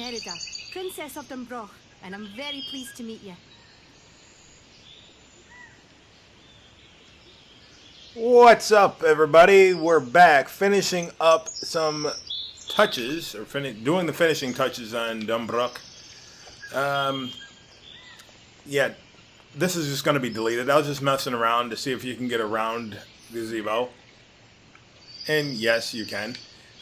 Marida, Princess of DunBroch, and I'm very pleased to meet you. What's up, everybody? We're back, finishing up some touches, or doing the finishing touches on DunBroch. Yeah, this is just going to be deleted. I was just messing around to see if you can get around gazebo. And yes, you can.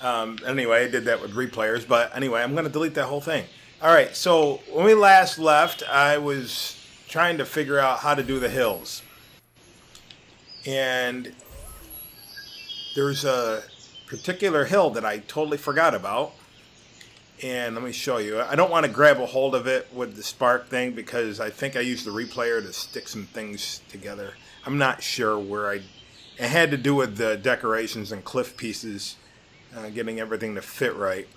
Anyway, I did that with replayers, but anyway, I'm going to delete that whole thing. Alright, so when we last left, I was trying to figure out how to do the hills. And there's a particular hill that I totally forgot about. And let me show you. I don't want to grab a hold of it with the spark thing because I think I used the replayer to stick some things together. I'm not sure where it had to do with the decorations and cliff pieces, getting everything to fit right.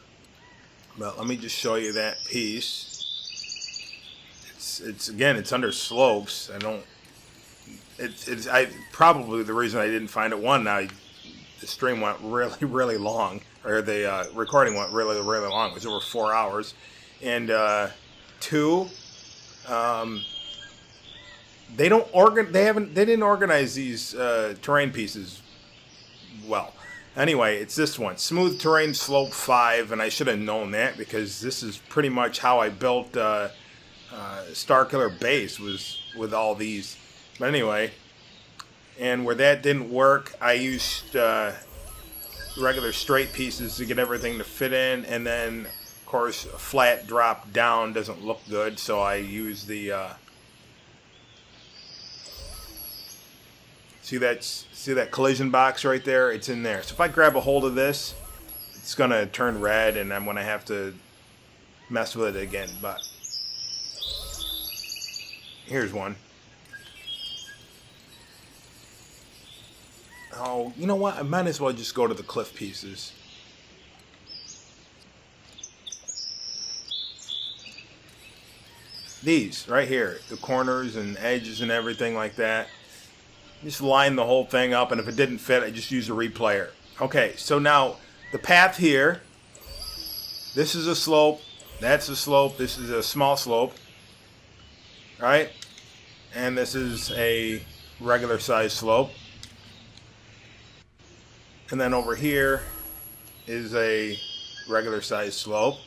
But let me just show you that piece. It's under slopes. It's probably the reason I didn't find it. One, the stream went really long, or the recording went really long. It was over 4 hours, and two, they didn't organize these terrain pieces well. Anyway, it's this one, Smooth Terrain Slope 5, and I should have known that because this is pretty much how I built Starkiller Base, was with all these. But anyway, and where that didn't work, I used regular straight pieces to get everything to fit in, and then, of course, a flat drop down doesn't look good, so I use the see that collision box right there? It's in there. So if I grab a hold of this, it's gonna turn red, and I'm gonna have to mess with it again. But here's one. Oh, you know what? I might as well just go to the cliff pieces. These right here, the corners and edges and everything like that. Just line the whole thing up, and if it didn't fit, I just use a replayer. Okay, so now the path here, this is a slope, that's a slope, this is a small slope, right? And this is a regular size slope. And then over here is a regular size slope.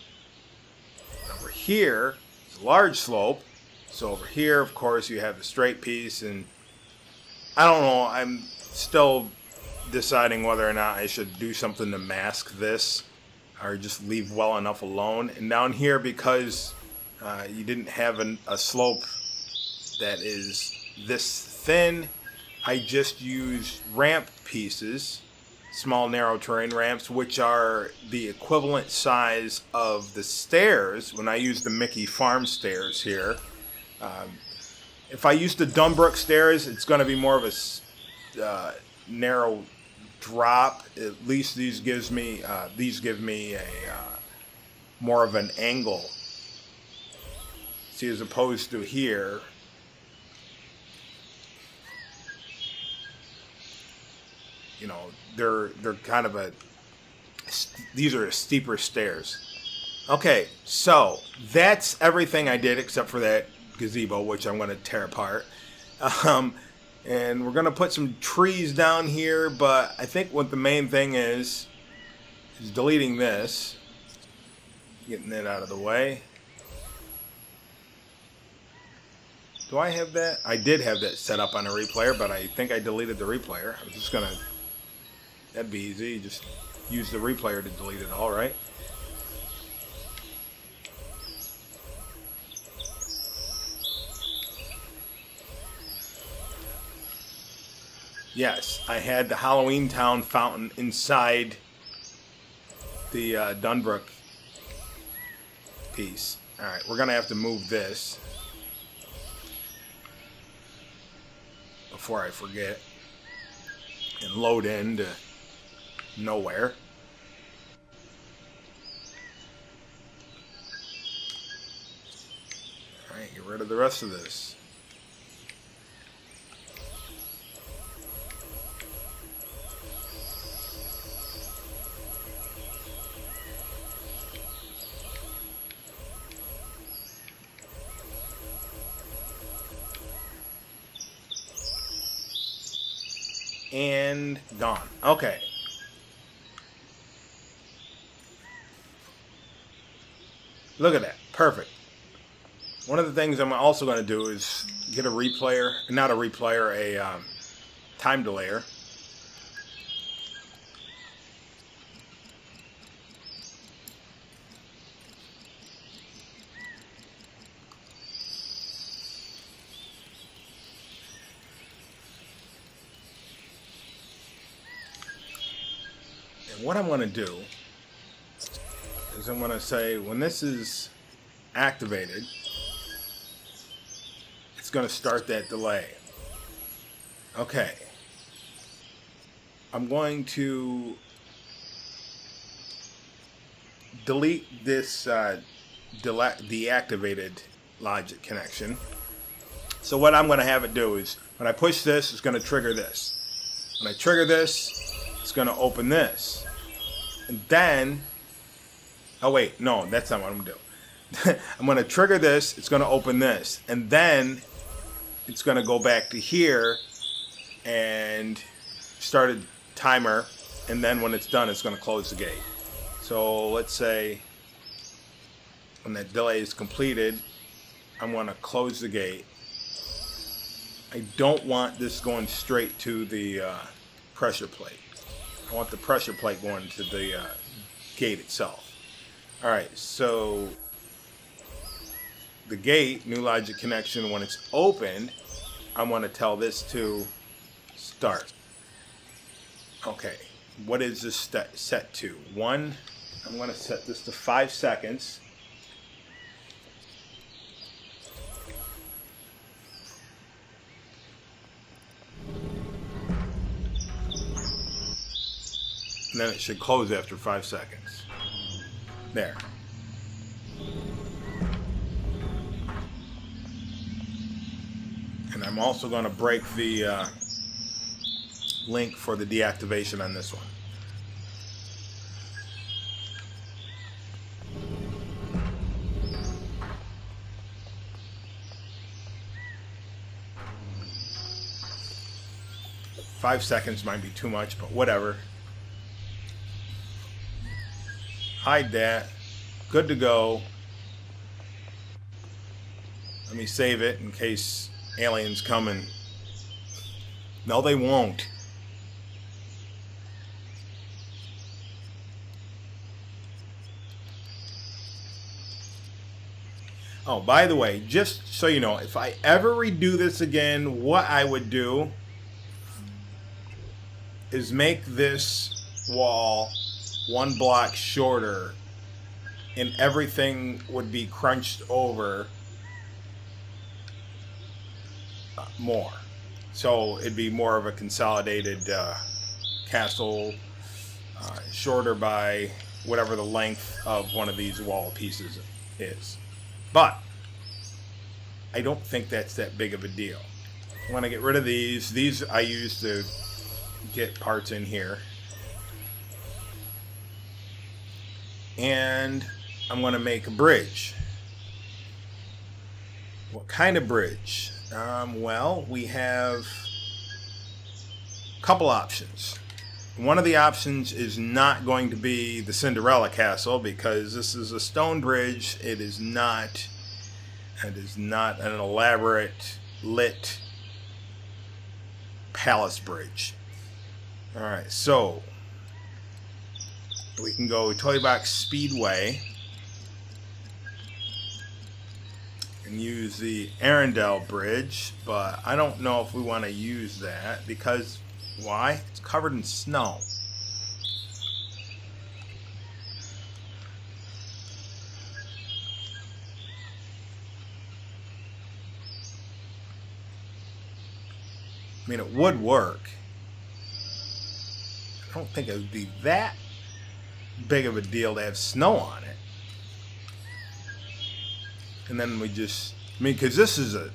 Over here is a large slope. So over here, of course, you have the straight piece, and I don't know, I'm still deciding whether or not I should do something to mask this or just leave well enough alone. And down here, because you didn't have a slope that is this thin, I just used ramp pieces, small narrow terrain ramps, which are the equivalent size of the stairs when I use the Mickey Farm stairs here. If I use the DunBroch stairs, it's going to be more of a narrow drop. At least these give me a more of an angle. See, as opposed to here, you know, they're kind of these are steeper stairs. Okay, so that's everything I did except for that gazebo, which I'm going to tear apart. And we're going to put some trees down here, but I think what the main thing is deleting this, getting it out of the way. Do I have that? I did have that set up on a replayer, but I think I deleted the replayer. I was just going to, that'd be easy, just use the replayer to delete it all, right? Yes, I had the Halloween Town fountain inside the DunBroch piece. Alright, we're going to have to move this before I forget and load into nowhere. Alright, get rid of the rest of this. And gone. Okay. Look at that. Perfect. One of the things I'm also going to do is get a replayer, not a replayer, a time delayer. And what I'm going to do is I'm going to say when this is activated, it's going to start that delay. Okay. I'm going to delete this deactivated logic connection. So what I'm going to have it do is when I push this, it's going to trigger this. When I trigger this, it's going to open this. And then, oh wait, no, that's not what I'm going to do. I'm going to trigger this, it's going to open this. And then it's going to go back to here and start a timer. And then when it's done, it's going to close the gate. So let's say when that delay is completed, I'm going to close the gate. I don't want this going straight to the pressure plate. I want the pressure plate going to the gate itself. Alright, so the gate, new logic connection, when it's opened, I want to tell this to start. Okay, what is this set to? I'm going to set this to 5 seconds. And then it should close after 5 seconds. There. And I'm also going to break the link for the deactivation on this one. Five seconds might be too much, but whatever. Hide that. Good to go. Let me save it in case aliens come and... No, they won't. Oh, by the way, just so you know, if I ever redo this again, what I would do is make this wall 1 block shorter and everything would be crunched over more. So it'd be more of a consolidated castle, shorter by whatever the length of one of these wall pieces is. But I don't think that's that big of a deal. I want to get rid of these. These I use to get parts in here. And I'm going to make a bridge. What kind of bridge? Well, we have a couple options. One of the options is not going to be the Cinderella Castle because this is a stone bridge. It is not an elaborate lit palace bridge. All right, so we can go Toy Box Speedway and use the Arendelle Bridge, but I don't know if we want to use that because why? It's covered in snow. I mean, it would work. I don't think it would be that big of a deal to have snow on it. And then we just, I mean, because this is a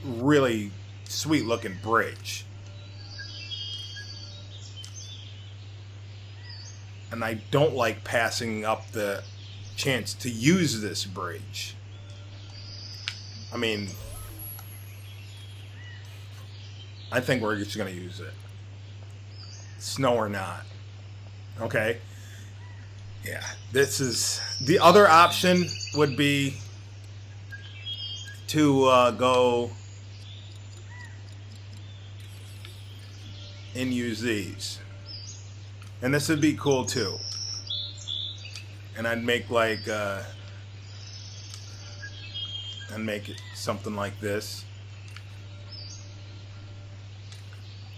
really sweet looking bridge. And I don't like passing up the chance to use this bridge. I mean, I think we're just going to use it. snow or not. Okay. Yeah, this is the other option would be to go and use these, and this would be cool too. And I'd make like I'd make it something like this.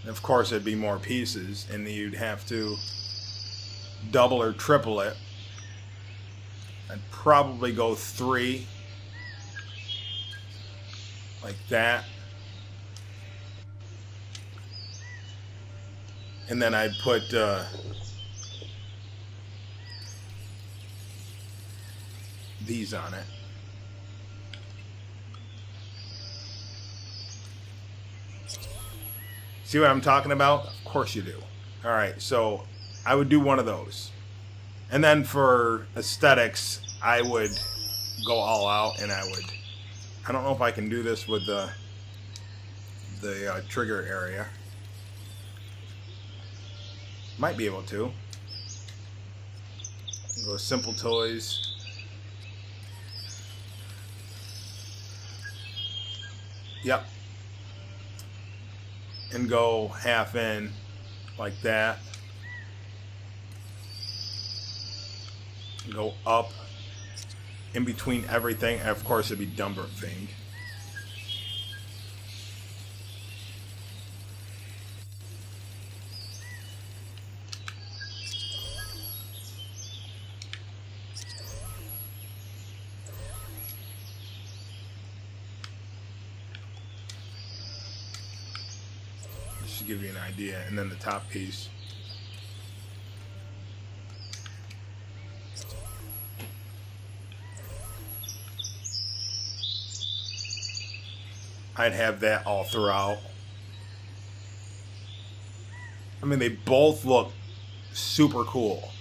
And of course, it'd be more pieces, and you'd have to double or triple it. I'd probably go 3 like that, and then I'd put these on it. See what I'm talking about? Of course you do. All right, so I would do one of those. And then for aesthetics, I would go all out, and I don't know if I can do this with the trigger area. Might be able to. Go simple toys. Yep. And go half in like that. Go up in between everything, and of course it'd be DunBroch themed. Just to give you an idea, and then the top piece. I'd have that all throughout. I mean, they both look super cool.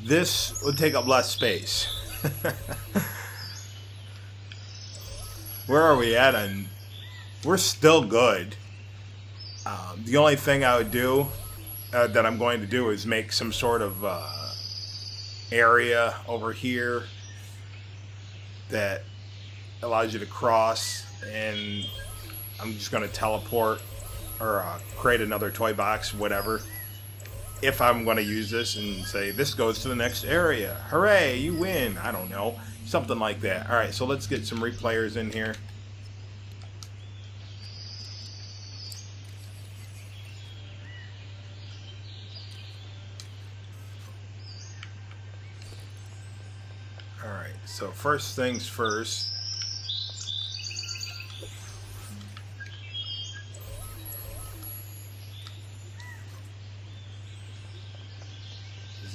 This would take up less space. Where are we at? And we're still good. The only thing I would do, that I'm going to do, is make some sort of area over here that allows you to cross, and I'm just going to teleport or create another toy box, whatever, if I'm going to use this and say this goes to the next area. Hooray, you win. I don't know, something like that. All right, so let's get some replayers in here. All right, so first things first.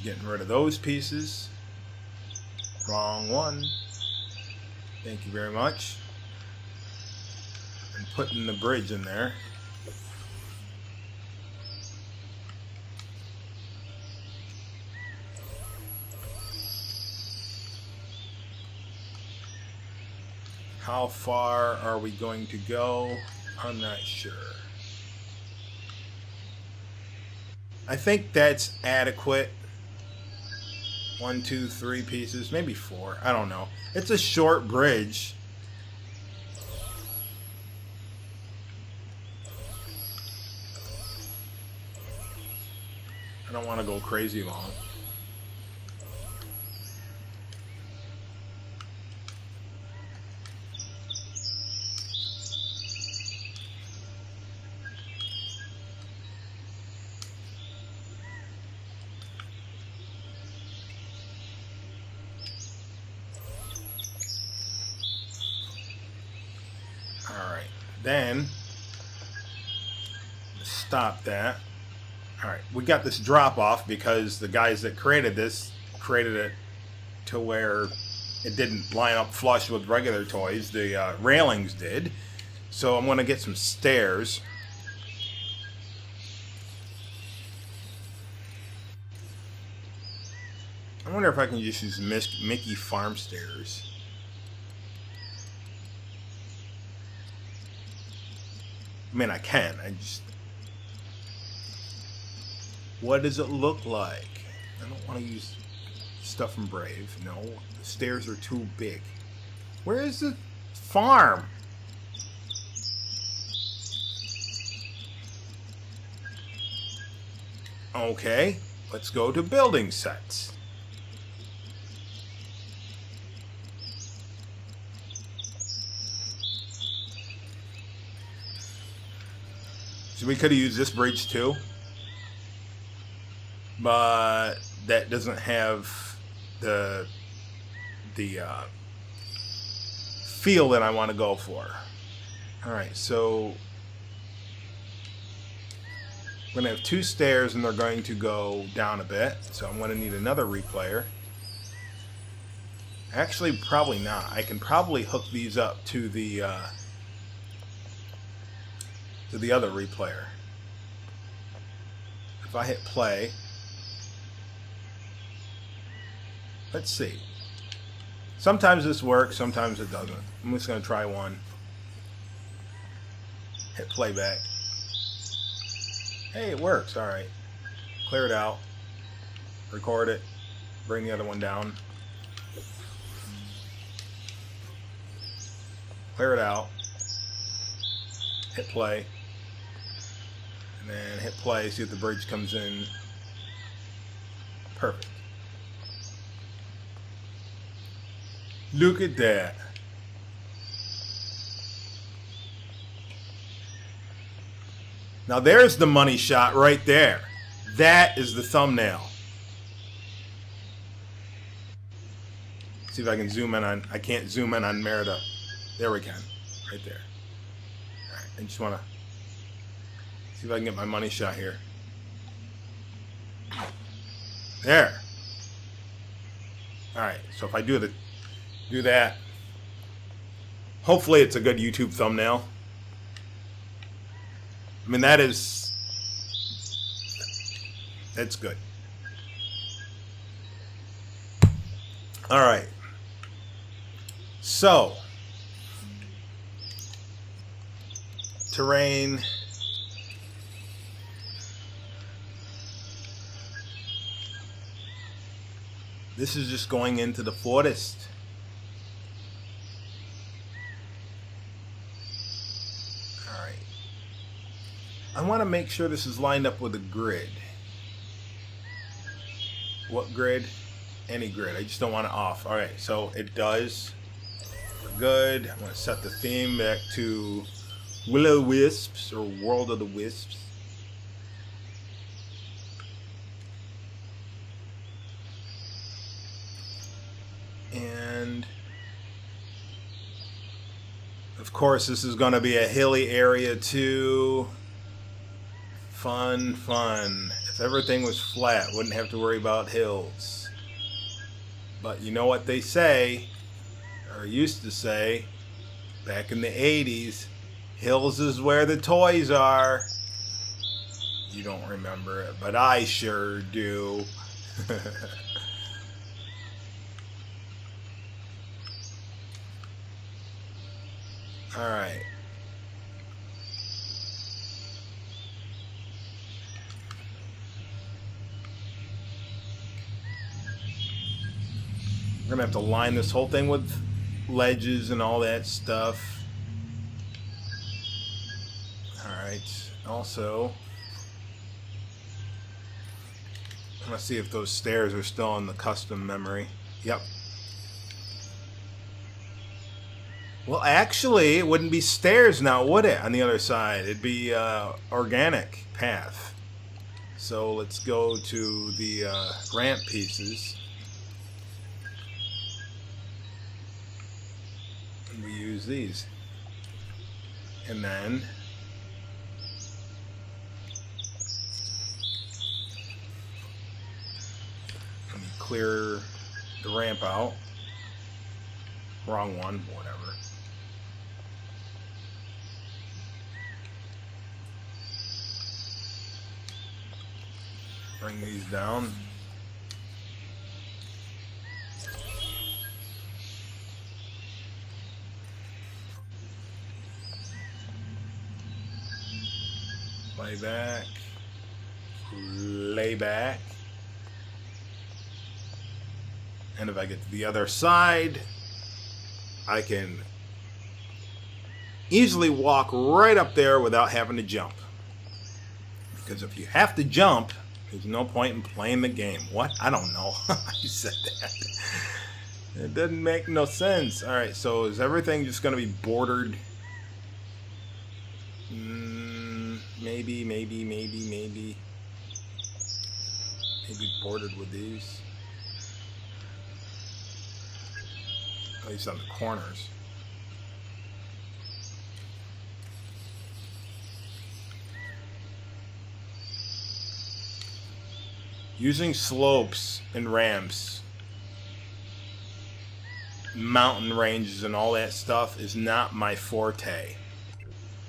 Getting rid of those pieces. Wrong one. Thank you very much. And putting the bridge in there. How far are we going to go? I'm not sure. I think that's adequate. 1, 2, 3 pieces, maybe 4. I don't know. It's a short bridge. I don't want to go crazy long. Alright, then stop that. Alright, we got this drop off because the guys that created this created it to where it didn't line up flush with regular toys. The railings did. So I'm going to get some stairs. I wonder if I can just use Mickey Farm stairs. I mean, I can. What does it look like? I don't want to use stuff from Brave. No, the stairs are too big. Where is the farm? Okay, let's go to building sets. So we could have used this bridge too, but that doesn't have the feel that I want to go for. All right, so we're going to have 2 stairs and they're going to go down a bit, so I'm going to need another replayer. Actually, probably not. I can probably hook these up to the other replayer. If I hit play, let's see. Sometimes this works, sometimes it doesn't. I'm just going to try one. Hit playback. Hey, it works. All right. Clear it out. Record it. Bring the other one down. Clear it out. Hit play. And then hit play. See if the bridge comes in. Perfect. Look at that. Now there's the money shot right there. That is the thumbnail. See if I can zoom in on... I can't zoom in on Marida. There we can. Right there. Alright, I just want to see if I can get my money shot here. There. Alright, so if I do that, hopefully it's a good YouTube thumbnail. I mean, that's good. All right. So, terrain. This is just going into the forest. I want to make sure this is lined up with a grid. What grid? Any grid. I just don't want it off. Alright, so it does. We're good. I'm going to set the theme back to Will-O-Wisps or World of the Wisps. And of course this is going to be a hilly area too. Fun, fun. If everything was flat, wouldn't have to worry about hills. But you know what they say, or used to say, back in the 80s, hills is where the toys are. You don't remember it, but I sure do. Alright. We're going to have to line this whole thing with ledges and all that stuff. Alright, also, I'm going to see if those stairs are still in the custom memory. Yep. Well, actually, it wouldn't be stairs now, would it, on the other side? It'd be organic path. So let's go to the ramp pieces. We use these, and then let me clear the ramp out. Wrong one, whatever. Bring these down. Play back. lay back. And if I get to the other side, I can easily walk right up there without having to jump. Because if you have to jump, there's no point in playing the game. What? I don't know. I said that. It doesn't make no sense. Alright, so is everything just going to be bordered? Maybe. Maybe bordered with these. At least on the corners. Using slopes and ramps, mountain ranges and all that stuff is not my forte.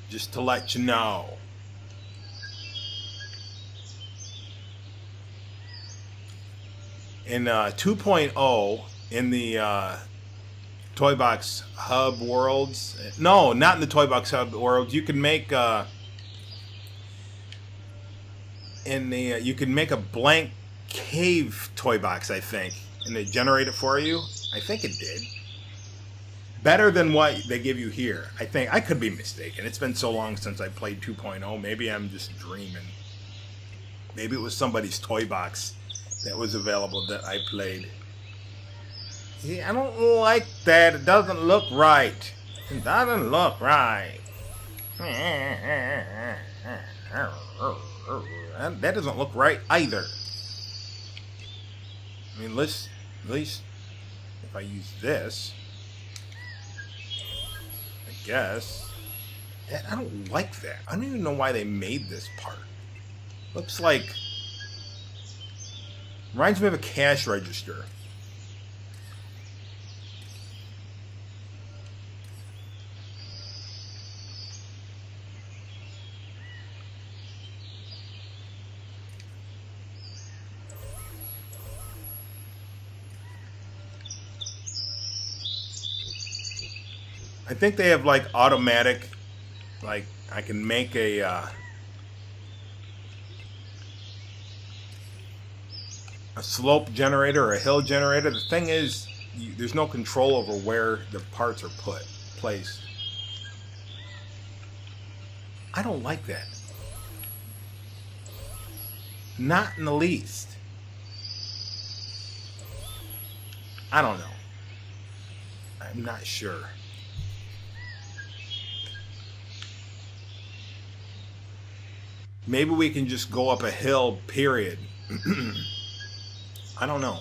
Just to let you know. In 2.0, in the Toy Box Hub worlds, no, not in the Toy Box Hub worlds, you can make you can make a blank cave toy box, I think, and they generate it for you. I think it did. Better than what they give you here. I think. I could be mistaken. It's been so long since I played 2.0. Maybe I'm just dreaming. Maybe it was somebody's toy box that was available that I played. See, I don't like that. It doesn't look right. It doesn't look right. That doesn't look right either. I mean, at least if I use this, I guess. I don't like that. I don't even know why they made this part. Looks like, reminds me of a cash register. I think they have like automatic, like I can make a slope generator or a hill generator. The thing is, there's no control over where the parts are placed. I don't like that. Not in the least. I don't know. I'm not sure. Maybe we can just go up a hill, period. I don't know.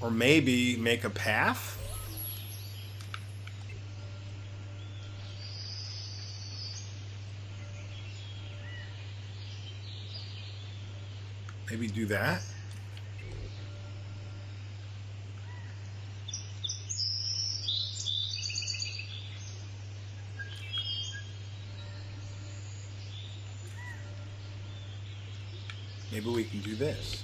Or maybe make a path? Maybe do that? Maybe we can do this.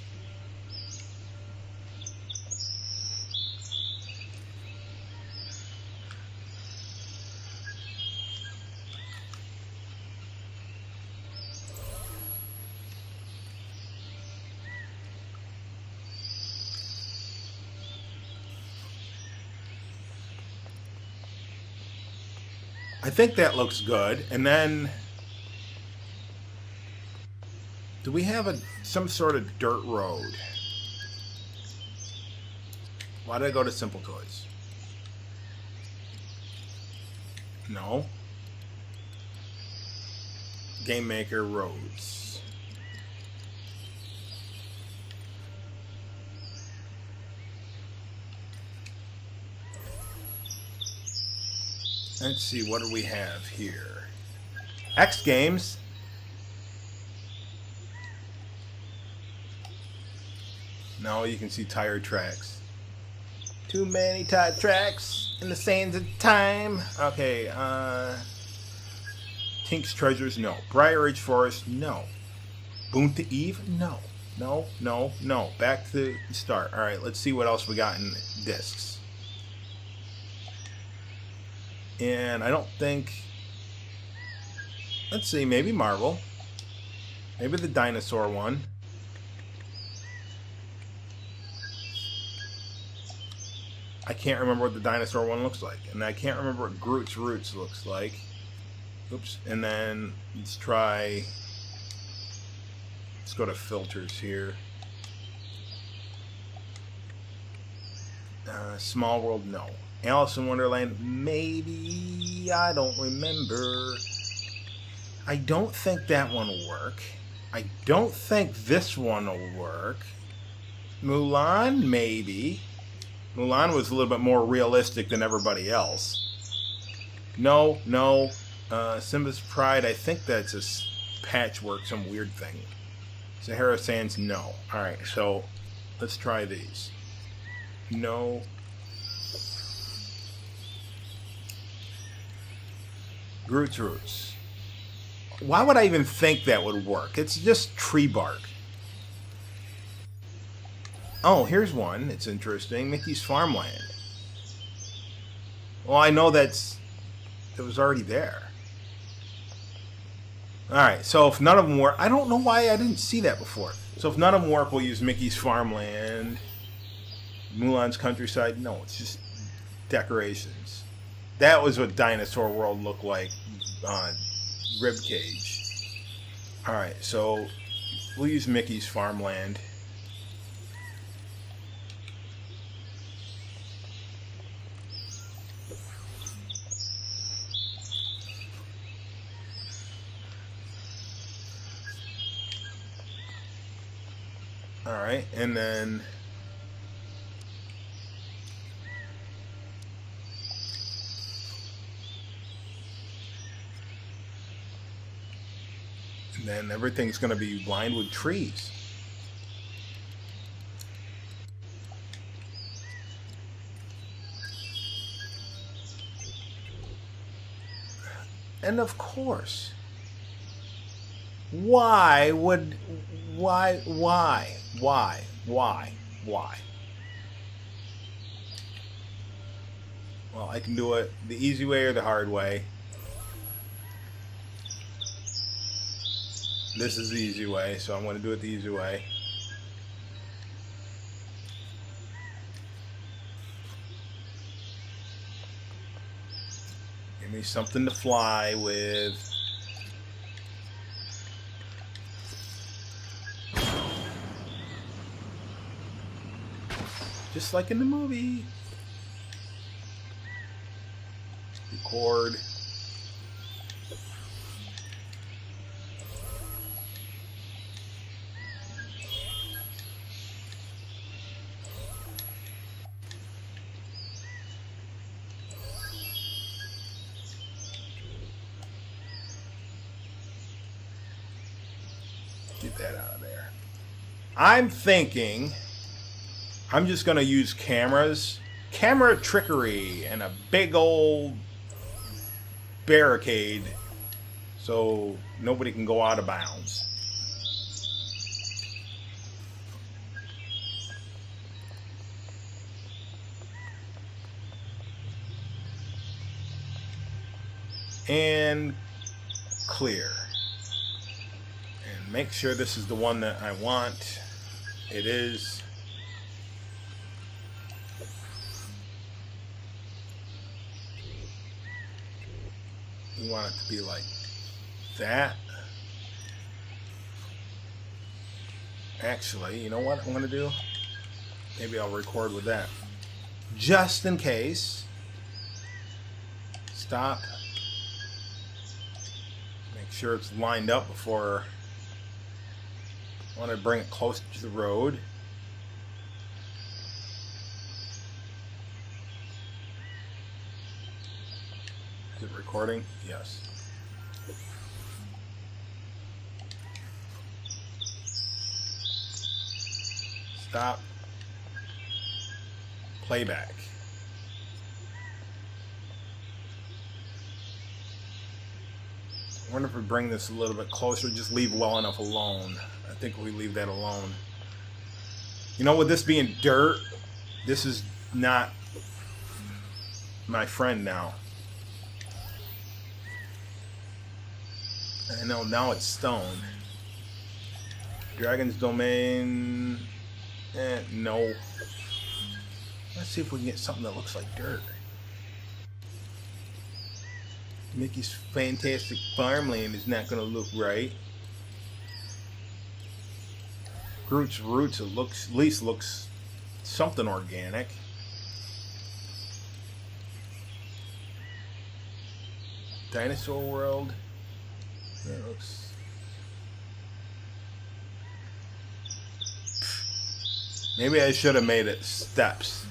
I think that looks good. And then, do we have some sort of dirt road? Why did I go to Simple Toys? No. Game Maker roads. Let's see, what do we have here? X Games. No, you can see tire tracks. Too many tire tracks in the sands of time. Okay, Tink's Treasures, no. Briar Ridge Forest, no. Boonta Eve, no. No. Back to the start. Alright, let's see what else we got in discs. And I don't think... Let's see, maybe Marvel. Maybe the dinosaur one. I can't remember what the dinosaur one looks like. And I can't remember what Groot's Roots looks like. Oops. And then let's try... Let's go to filters here. Small World, no. Alice in Wonderland, maybe. I don't remember. I don't think that one will work. I don't think this one will work. Mulan, maybe. Mulan was a little bit more realistic than everybody else. No. Simba's Pride, I think that's a patchwork, some weird thing. Sahara Sands, no. Alright, so let's try these. No. Groot's Roots. Why would I even think that would work? It's just tree bark. Oh, here's one. It's interesting. Mickey's Farmland. Well, I know it was already there. Alright, so if none of them work... I don't know why I didn't see that before. So if none of them work, we'll use Mickey's Farmland. Mulan's Countryside. No, it's just decorations. That was what Dinosaur World looked like on Ribcage. Alright, so we'll use Mickey's Farmland. Alright, and then everything's going to be lined with trees. And of course, why? Well, I can do it the easy way or the hard way. This is the easy way, so I'm going to do it the easy way. Give me something to fly with. Just like in the movie. Record. Get that out of there. I'm thinking I'm just going to use camera trickery, and a big old barricade so nobody can go out of bounds. And clear. And make sure this is the one that I want. It is. We want it to be like that. Actually, you know what I'm going to do? Maybe I'll record with that. Just in case. Stop. Make sure it's lined up before. I want to bring it closer to the road. Is it recording? Yes. Stop. Playback. I wonder if we bring this a little bit closer, just leave well enough alone. I think we leave that alone. You know, with this being dirt, this is not my friend now. I know, now it's stone. Dragon's Domain. No. Let's see if we can get something that looks like dirt. Mickey's Fantastic Farmland is not going to look right. Groot's Roots, at least looks something organic. Dinosaur World. That looks... Maybe I should have made it steps.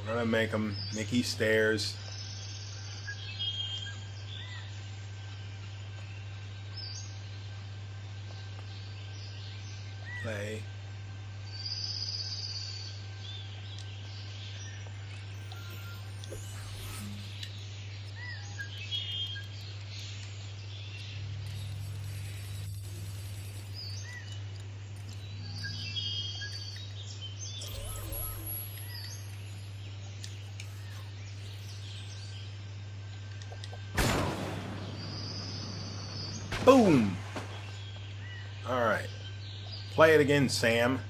We're gonna make them Mickey stairs. Play. Boom! Alright. Play it again, Sam.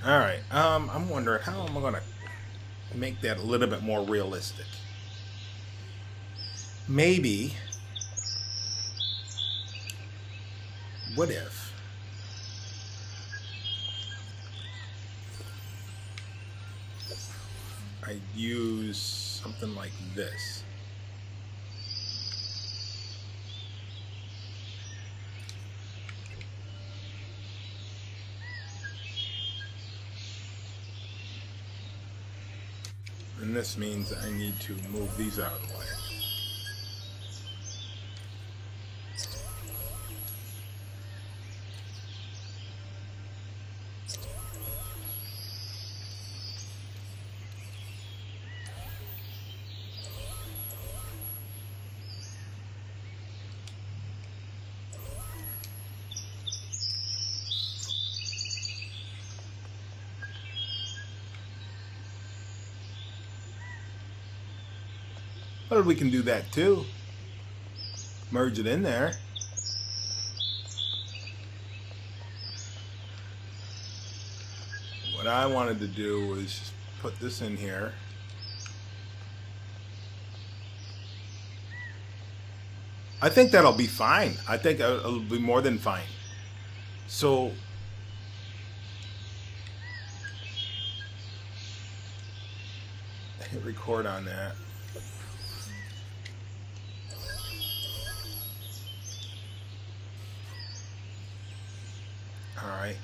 Alright, I'm wondering how am I gonna make that a little bit more realistic. Maybe, what if I use something like this? And this means I need to move these out of the way. But we can do that too. Merge it in there. What I wanted to do was just put this in here. I think that'll be fine. I think it'll be more than fine. So hit record on that. Alright.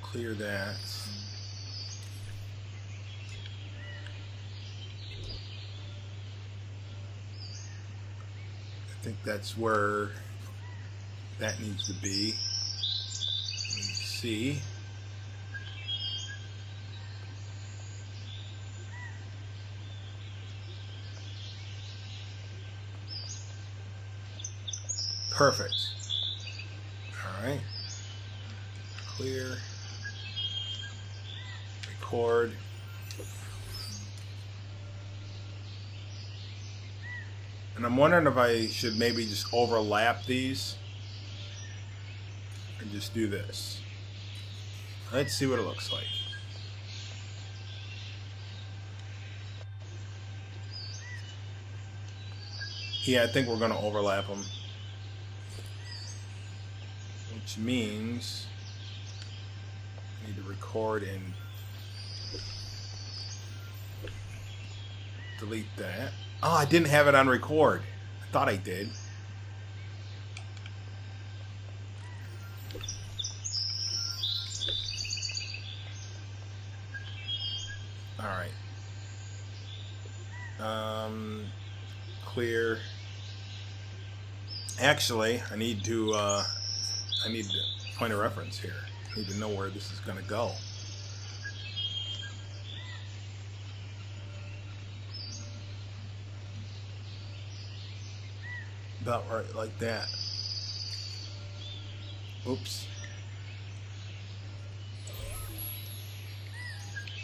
Clear that. I think that's where that needs to be. Let me see. Perfect. Alright. Clear. Record. And I'm wondering if I should maybe just overlap these and just do this. Let's see what it looks like. Yeah, I think we're going to overlap them. Which means I need to record and delete that. Oh, I didn't have it on record. I thought I did. Alright. Clear. Actually, I need a point of reference here. I need to know where this is going to go. about right like that. Oops.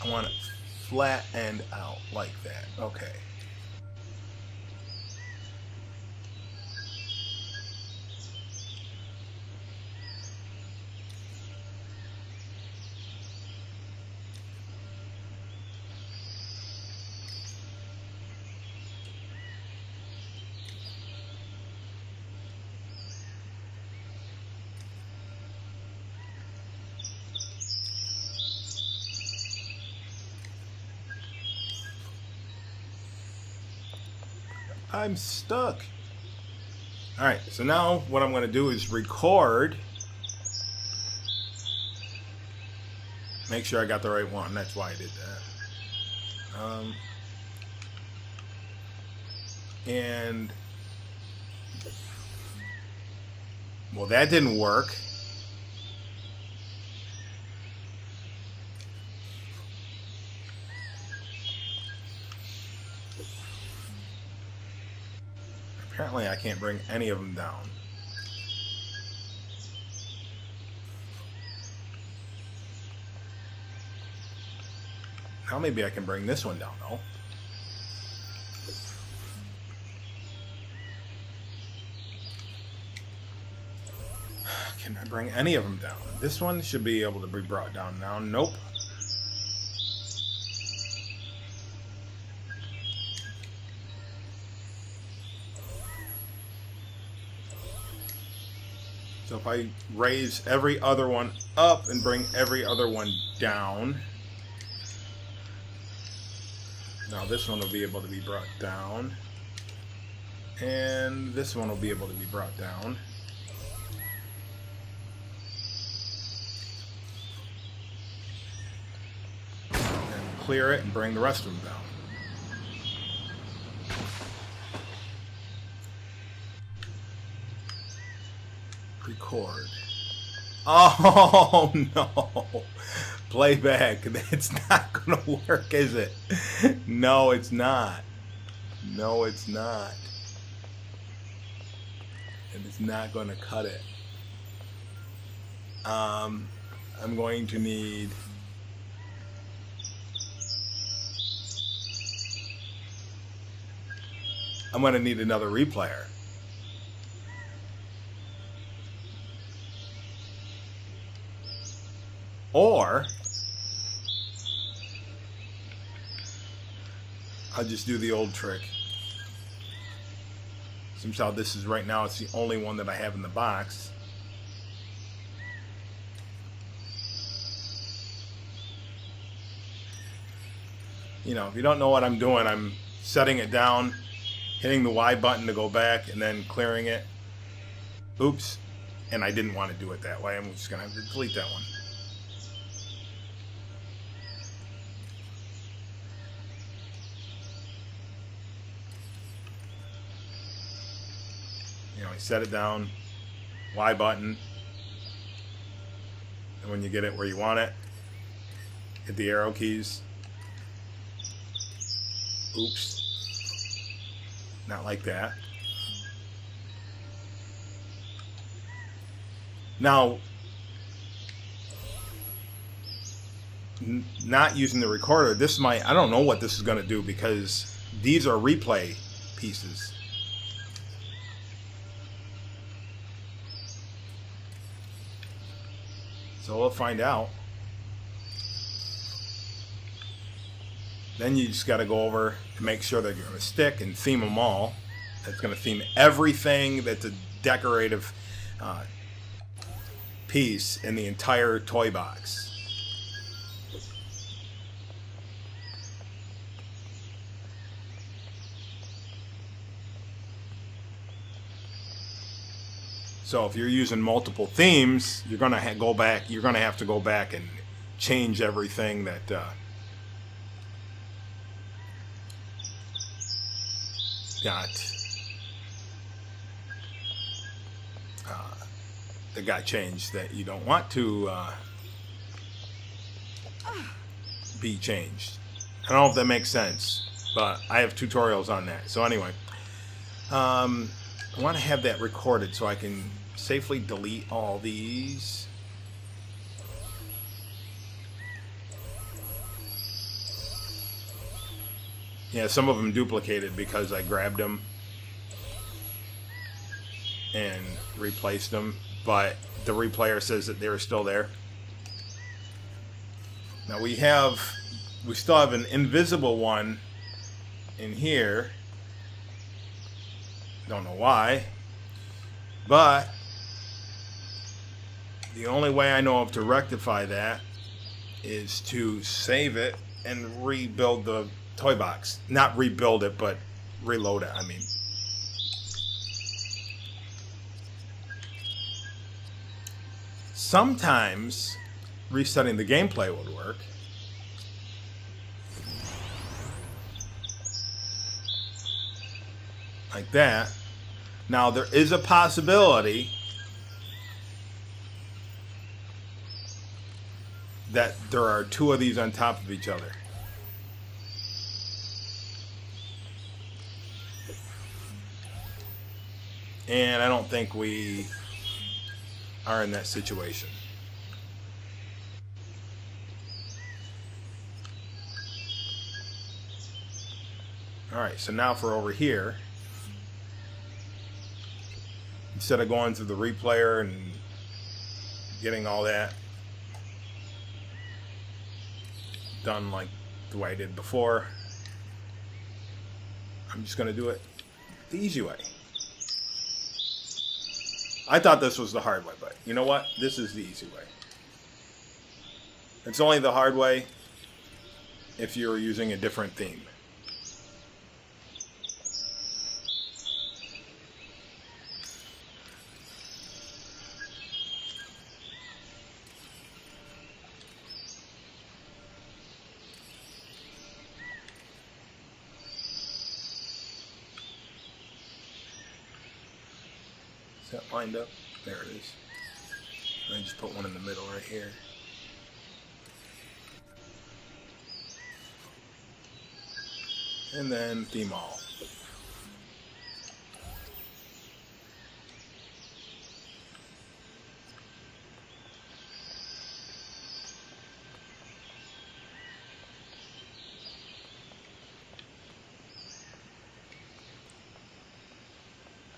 I want it flat and out like that. Okay. I'm stuck. Alright, so now what I'm going to do is record. Make sure I got the right one. That's why I did that. And well, that didn't work. Apparently I can't bring any of them down. Now maybe I can bring this one down though. Can I bring any of them down? This one should be able to be brought down now. Nope. So if I raise every other one up and bring every other one down, now this one will be able to be brought down, and this one will be able to be brought down. And clear it and bring the rest of them down. Record. Oh no. Playback. It's not gonna work, is it? No, it's not. No, it's not. And it's not gonna cut it. I'm going to need another replayer. Or I'll just do the old trick. Seems how this is right now, it's the only one that I have in the box. You know, if you don't know what I'm doing, I'm setting it down, hitting the Y button to go back, and then clearing it. Oops. And I didn't want to do it that way. I'm just going to have to delete that one. You know, you set it down, Y button, and when you get it where you want it, hit the arrow keys. Oops. Not like that. Now, not using the recorder, this might, I don't know what this is going to do because these are replay pieces. So we'll find out. Then you just got to go over and make sure that you're going to stick and theme them all. That's going to theme everything that's a decorative piece in the entire toy box. So if you're using multiple themes, you're going to go back. You're going to have to go back and change everything that got changed that you don't want to be changed. I don't know if that makes sense, but I have tutorials on that. So anyway, I want to have that recorded so I can safely delete all these. Yeah, some of them duplicated because I grabbed them and replaced them, but the replayer says that they were still there. Now we still have an invisible one in here. Don't know why, but the only way I know of to rectify that is to save it and rebuild the toy box. Not rebuild it, but reload it, I mean. Sometimes resetting the gameplay would work. Like that. Now there is a possibility that there are two of these on top of each other. And I don't think we are in that situation. Alright, so now for over here, instead of going through the replayer and getting all that done like the way I did before, I'm just going to do it the easy way. I thought this was the hard way, but you know what? This is the easy way. It's only the hard way if you're using a different theme. Is that lined up? There it is. I just put one in the middle right here. And then theme all.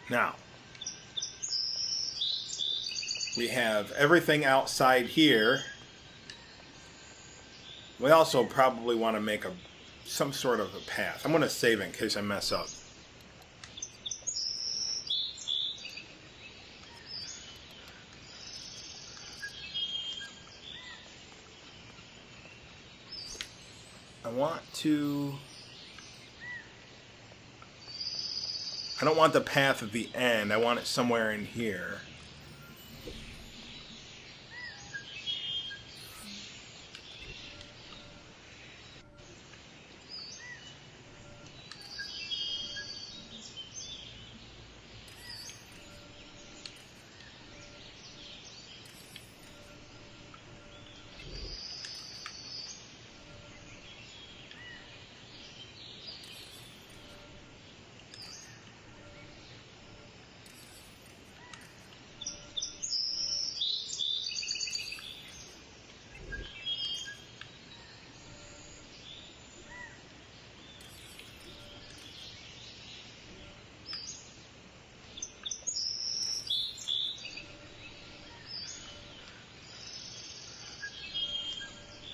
Now, we have everything outside here. We also probably want to make some sort of a path. I'm going to save it in case I mess up. I don't want the path at the end. I want it somewhere in here.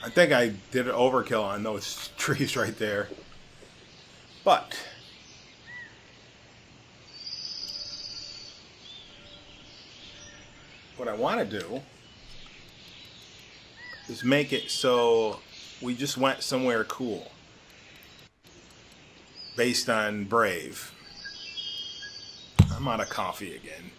I think I did an overkill on those trees right there. But what I want to do is make it so we just went somewhere cool based on Brave. I'm out of coffee again.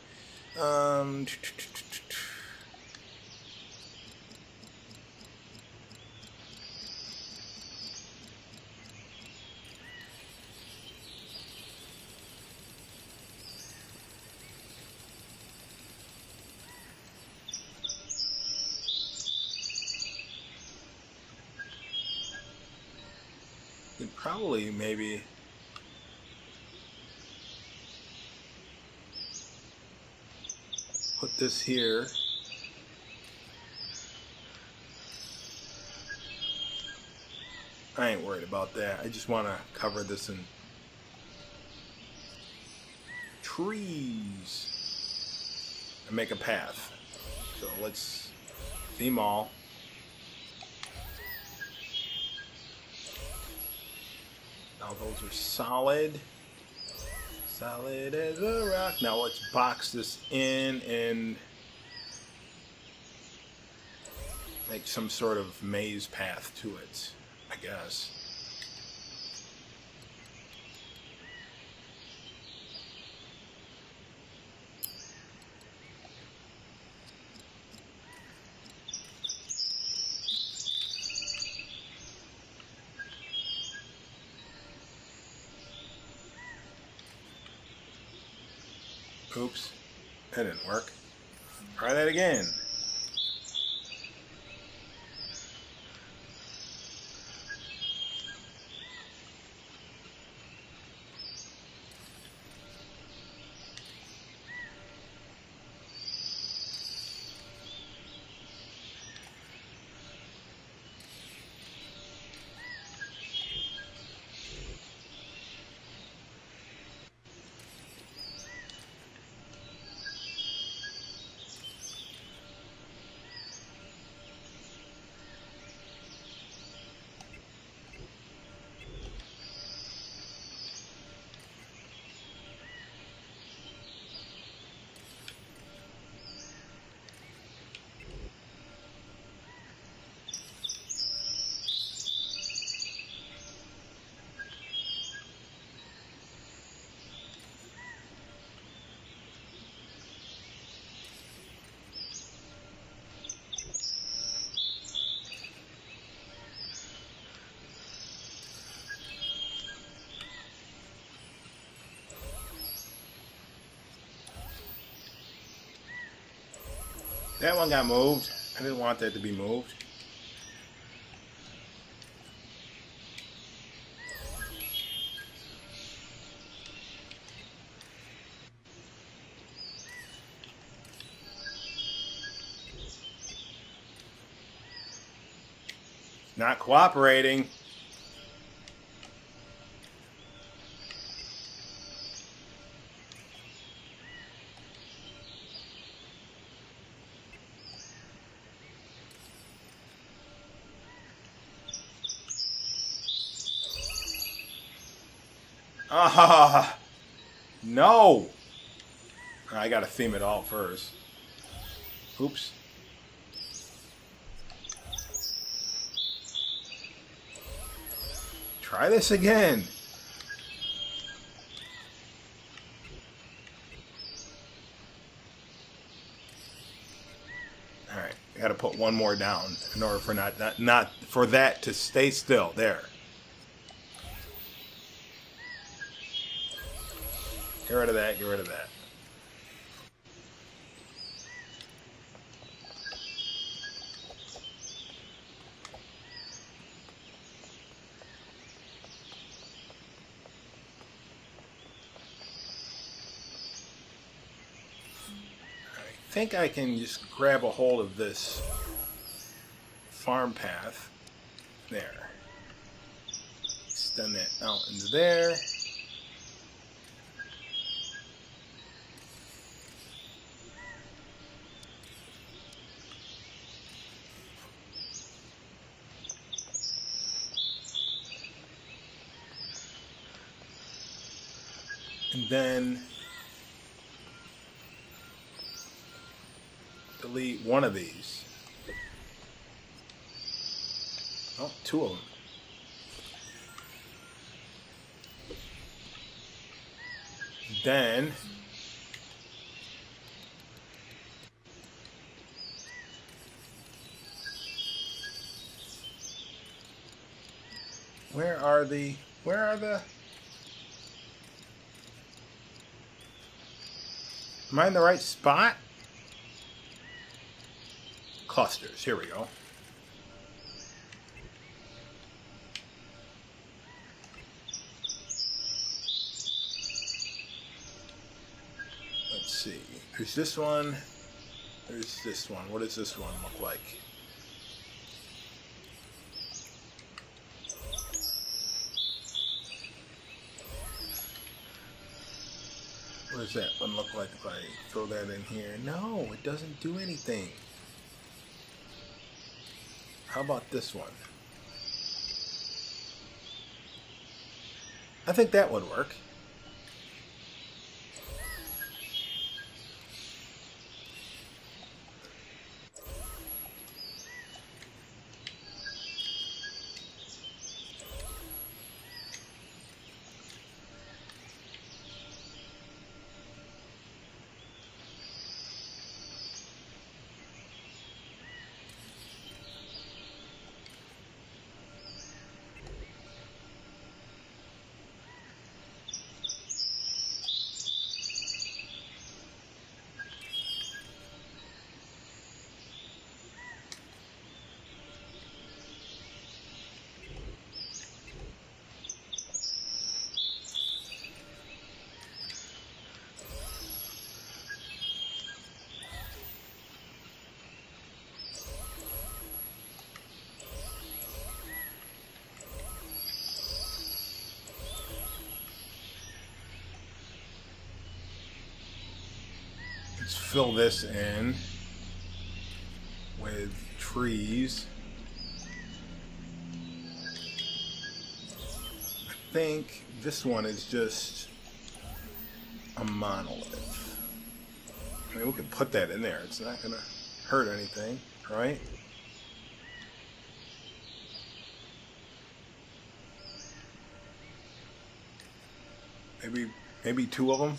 Probably maybe put this here. I ain't worried about that. I just want to cover this in trees and make a path. So let's theme all. Now those are solid. Solid as a rock. Now let's box this in and make some sort of maze path to it, I guess. Oops, that didn't work. Try that again. That one got moved. I didn't want that to be moved. Not cooperating. Ah, no. I gotta theme it all first. Oops. Try this again. All right, I gotta put one more down in order for not for that to stay still. There. Get rid of that. Get rid of that. I think I can just grab a hold of this farm path. There. Extend that out into there. And then delete one of these. Oh, two of them. Then where are the am I in the right spot? Clusters, here we go. Let's see, there's this one, There's this one. What does this one look like? What does that one look like if I throw that in here? No, it doesn't do anything. How about this one? I think that would work. Let's fill this in with trees. I think this one is just a monolith. I mean, we can put that in there. It's not going to hurt anything, right? Maybe two of them.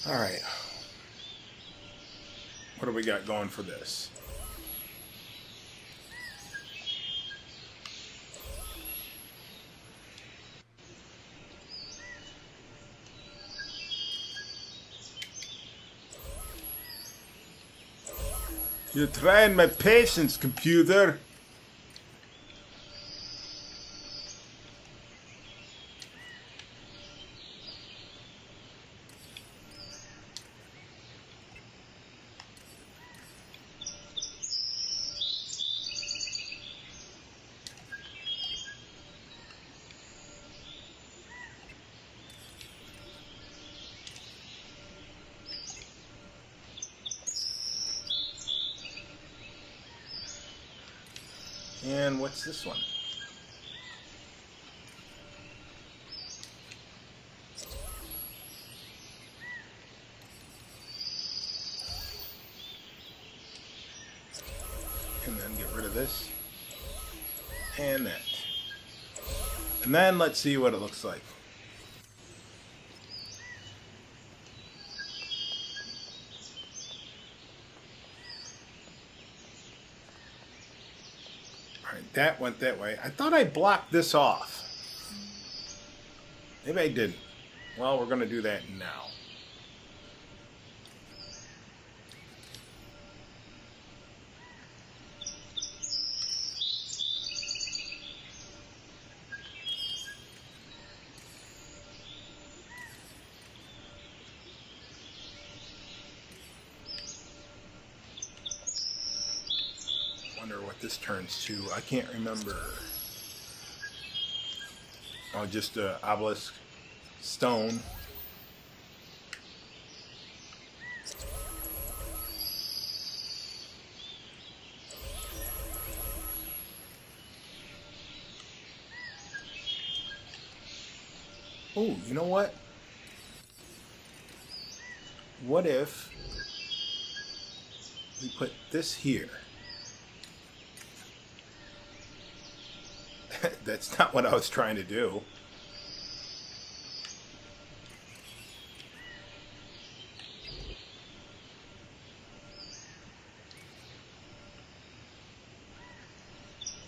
All right. What do we got going for this? You're trying my patience, computer. And what's this one? And then get rid of this. And that. And then let's see what it looks like. Alright, that went that way. I thought I blocked this off. Maybe I didn't. Well, we're going to do that now. Wonder what this turns to. I can't remember. Oh, just a obelisk stone. Oh, you know what? What if we put this here? That's not what I was trying to do.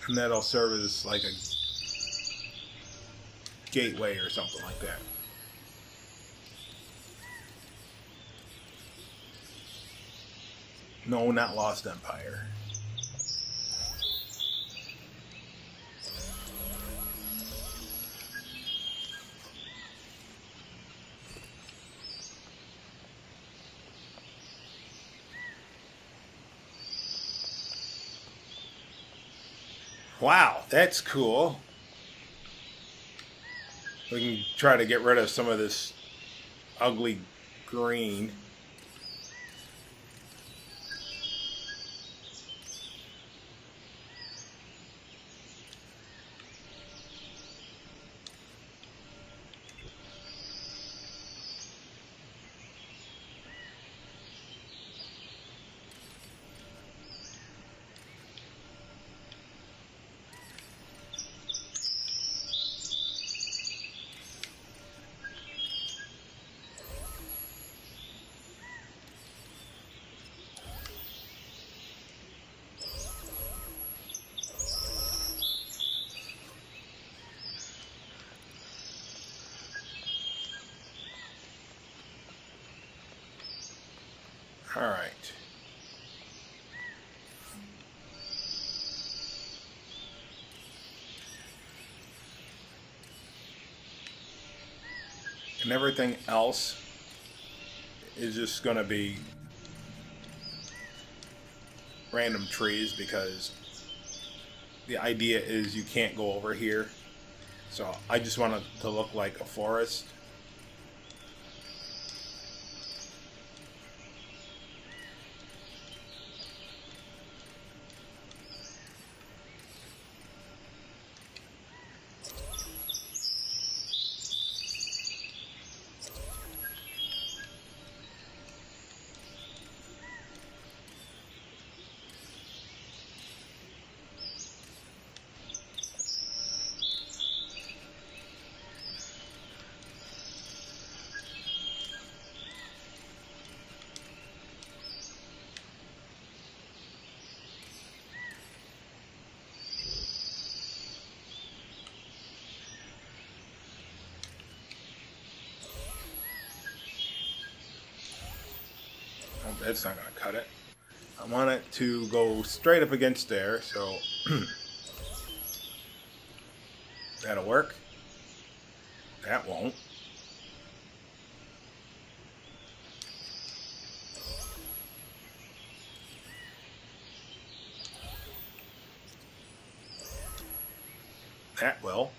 And that'll serve as like a gateway or something like that. No, not Lost Empire. Wow, that's cool. We can try to get rid of some of this ugly green. All right. And everything else is just going to be random trees, because the idea is you can't go over here. So I just want it to look like a forest. Oh, that's not going to cut it. I want it to go straight up against there, so that'll work. That won't. That will.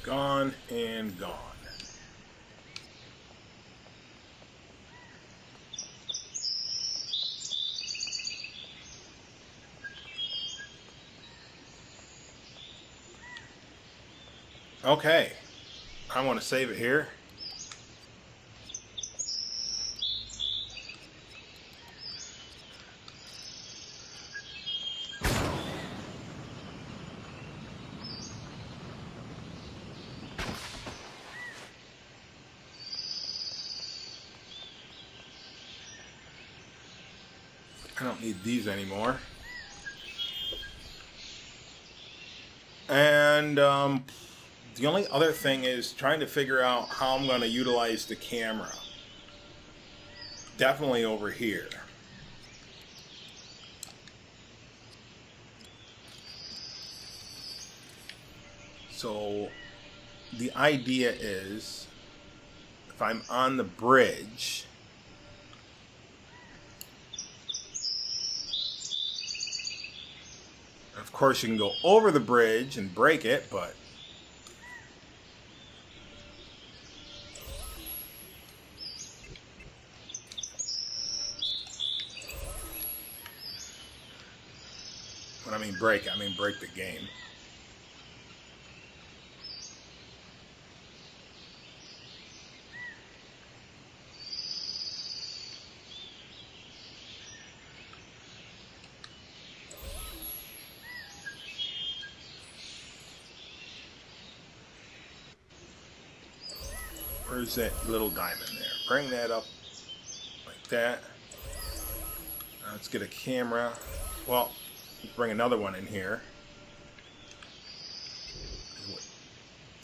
Gone and gone. Okay, I want to save it here. I don't need these anymore. And the only other thing is trying to figure out how I'm going to utilize the camera. Definitely over here. So the idea is, if I'm on the bridge, of course you can go over the bridge and break it, but when I mean break the game. Where's that little diamond there? Bring that up like that. Now let's get a camera. Well, let's bring another one in here. What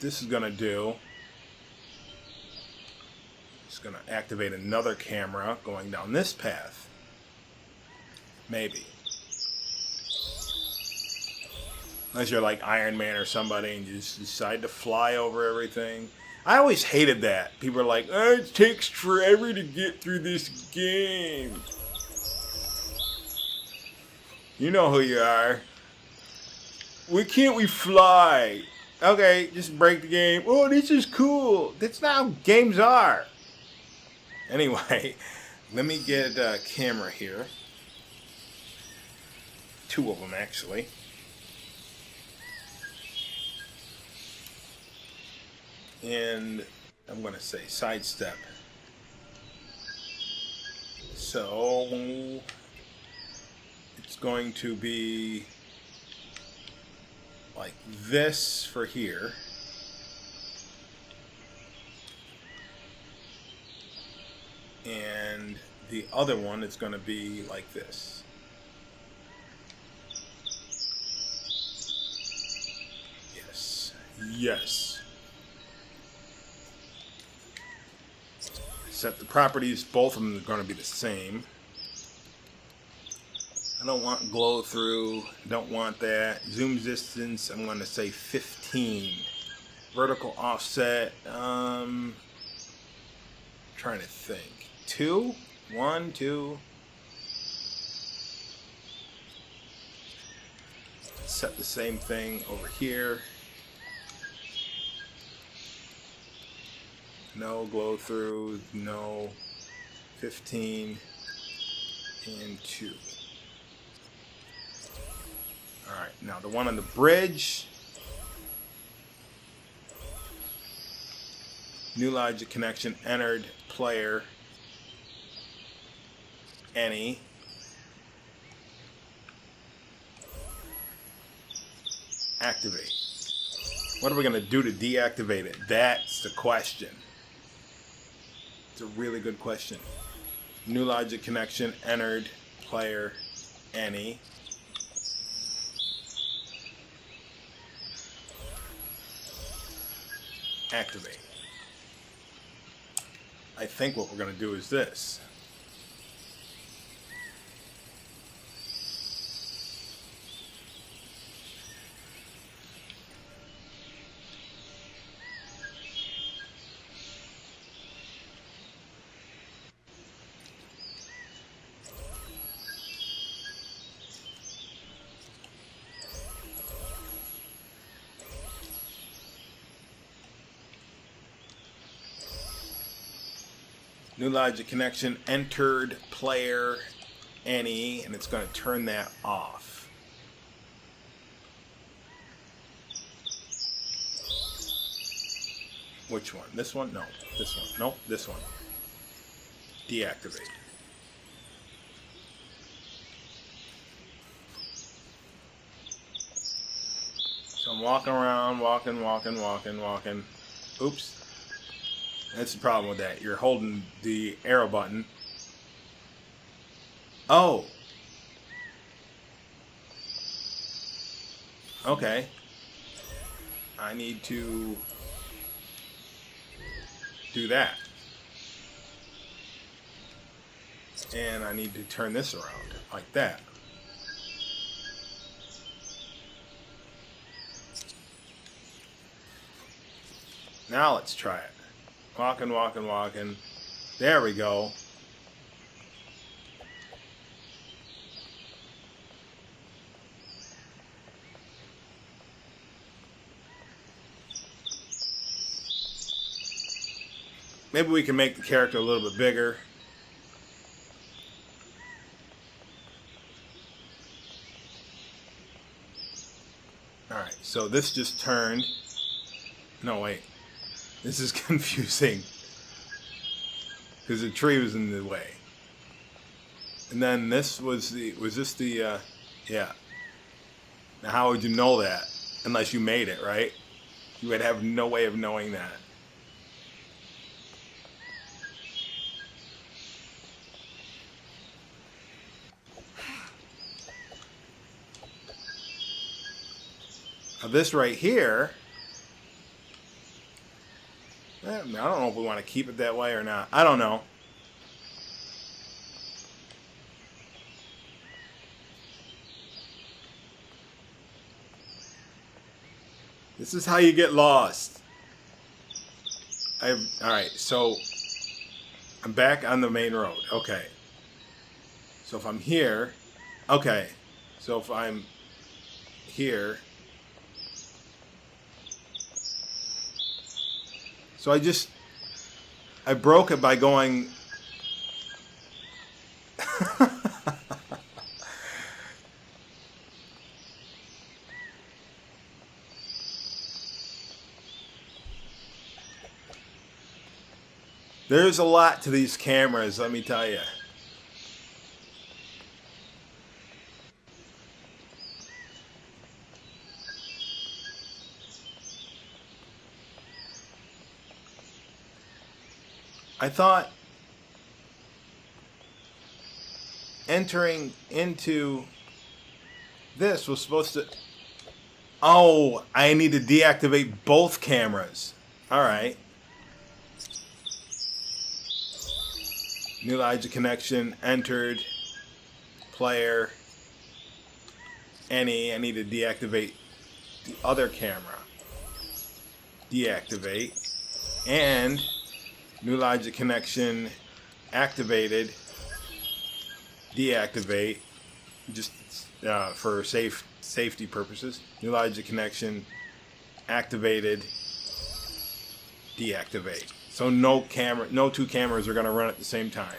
this is going to do, it's going to activate another camera going down this path. Maybe. Unless you're like Iron Man or somebody and you just decide to fly over everything. I always hated that. People are like, oh, it takes forever to get through this game. You know who you are. Why can't we fly? Okay, just break the game. Oh, this is cool. That's not how games are. Anyway, let me get a camera here. 2 of them, actually. And I'm going to say sidestep. So it's going to be like this for here. And the other one is going to be like this. Yes. Yes. Set the properties, both of them are going to be the same. I don't want glow through, don't want that. Zoom distance, I'm going to say 15. Vertical offset, trying to think. 2? 1, 2. Set the same thing over here. No glow through, no 15 and 2. Alright, now the one on the bridge. New logic connection entered, player, any. Activate. What are we going to do to deactivate it? That's the question. It's a really good question. New logic connection entered, player, any. Activate. I think what we're going to do is this. New logic connection entered, player, any, and it's going to turn that off. Which one? This one? No. This one. Nope. This one. Deactivate. So I'm walking around, walking. Oops. That's the problem with that. You're holding the arrow button. Oh. Okay. I need to do that. And I need to turn this around like that. Now let's try it. Walking, walking, walking. There we go. Maybe we can make the character a little bit bigger. Alright, so this just turned. No, wait. This is confusing. Because the tree was in the way. And then this was this the, yeah. Now how would you know that? Unless you made it, right? You would have no way of knowing that. Now this right here, I don't know if we want to keep it that way or not. I don't know. This is how you get lost. Alright, so I'm back on the main road. Okay. So if I'm here, okay. So if I'm here, so I broke it by going. There's a lot to these cameras, let me tell you. I thought entering into this was supposed to... Oh, I need to deactivate both cameras. Alright. New logic connection entered. Player. Any. I need to deactivate the other camera. Deactivate. And... New logic connection activated. Deactivate. Just for safety purposes. New logic connection activated. Deactivate. So no two cameras are going to run at the same time.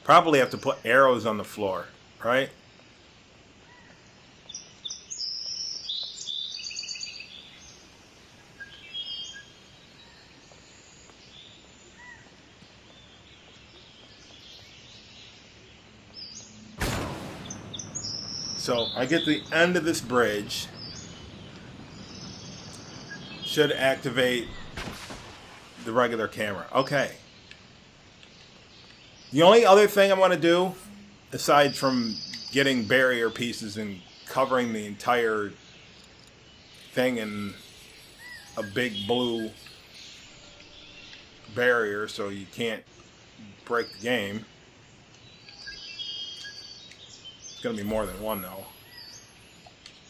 Probably have to put arrows on the floor, right? So I get the end of this bridge. Should activate the regular camera. Okay. The only other thing I want to do, aside from getting barrier pieces and covering the entire thing in a big blue barrier so you can't break the game. It's going to be more than one though.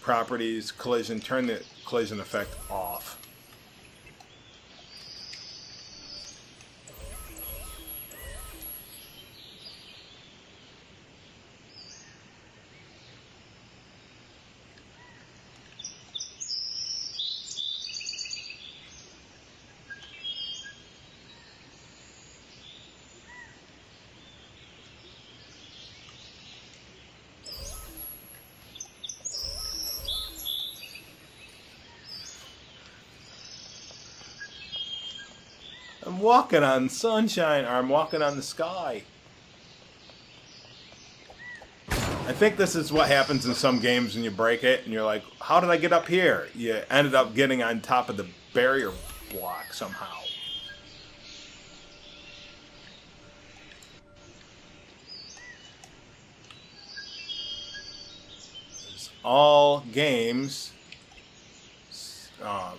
Properties, collision, turn the collision effect off. I'm walking on sunshine, or I'm walking on the sky. I think this is what happens in some games when you break it, and you're like, how did I get up here? You ended up getting on top of the barrier block somehow. all games,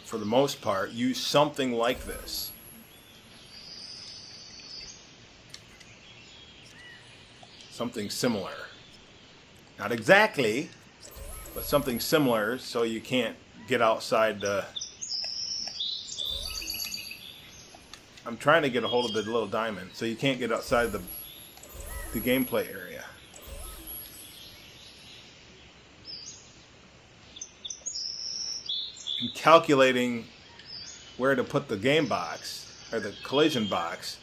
for the most part, use something like this. Something similar. Not exactly, but something similar, so you can't get outside the... I'm trying to get a hold of the little diamond, so you can't get outside the gameplay area. And calculating where to put the game box, or the collision box,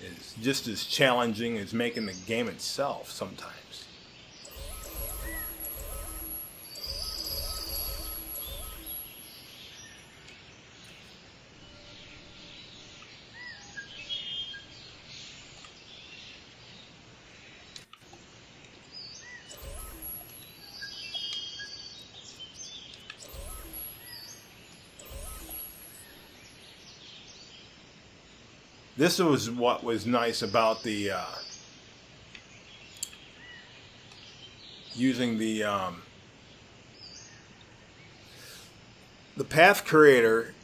is just as challenging as making the game itself sometimes. This was what was nice about the using the path creator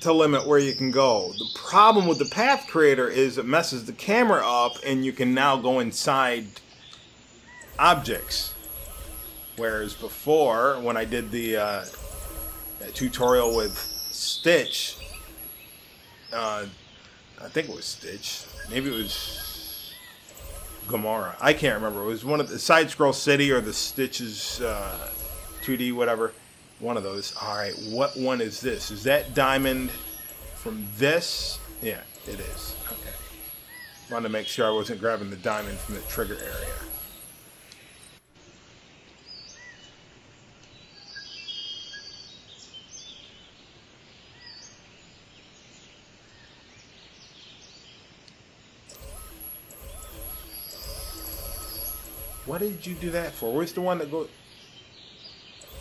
to limit where you can go. The problem with the path creator is it messes the camera up, and you can now go inside objects. Whereas before, when I did the tutorial with Stitch, I think it was Stitch. Maybe it was Gamora. I can't remember. It was one of the Side-Scroll City or the Stitches 2D, whatever. One of those. Alright, what one is this? Is that diamond from this? Yeah, it is. Okay. Wanted to make sure I wasn't grabbing the diamond from the trigger area. What did you do that for? Where's the one that goes?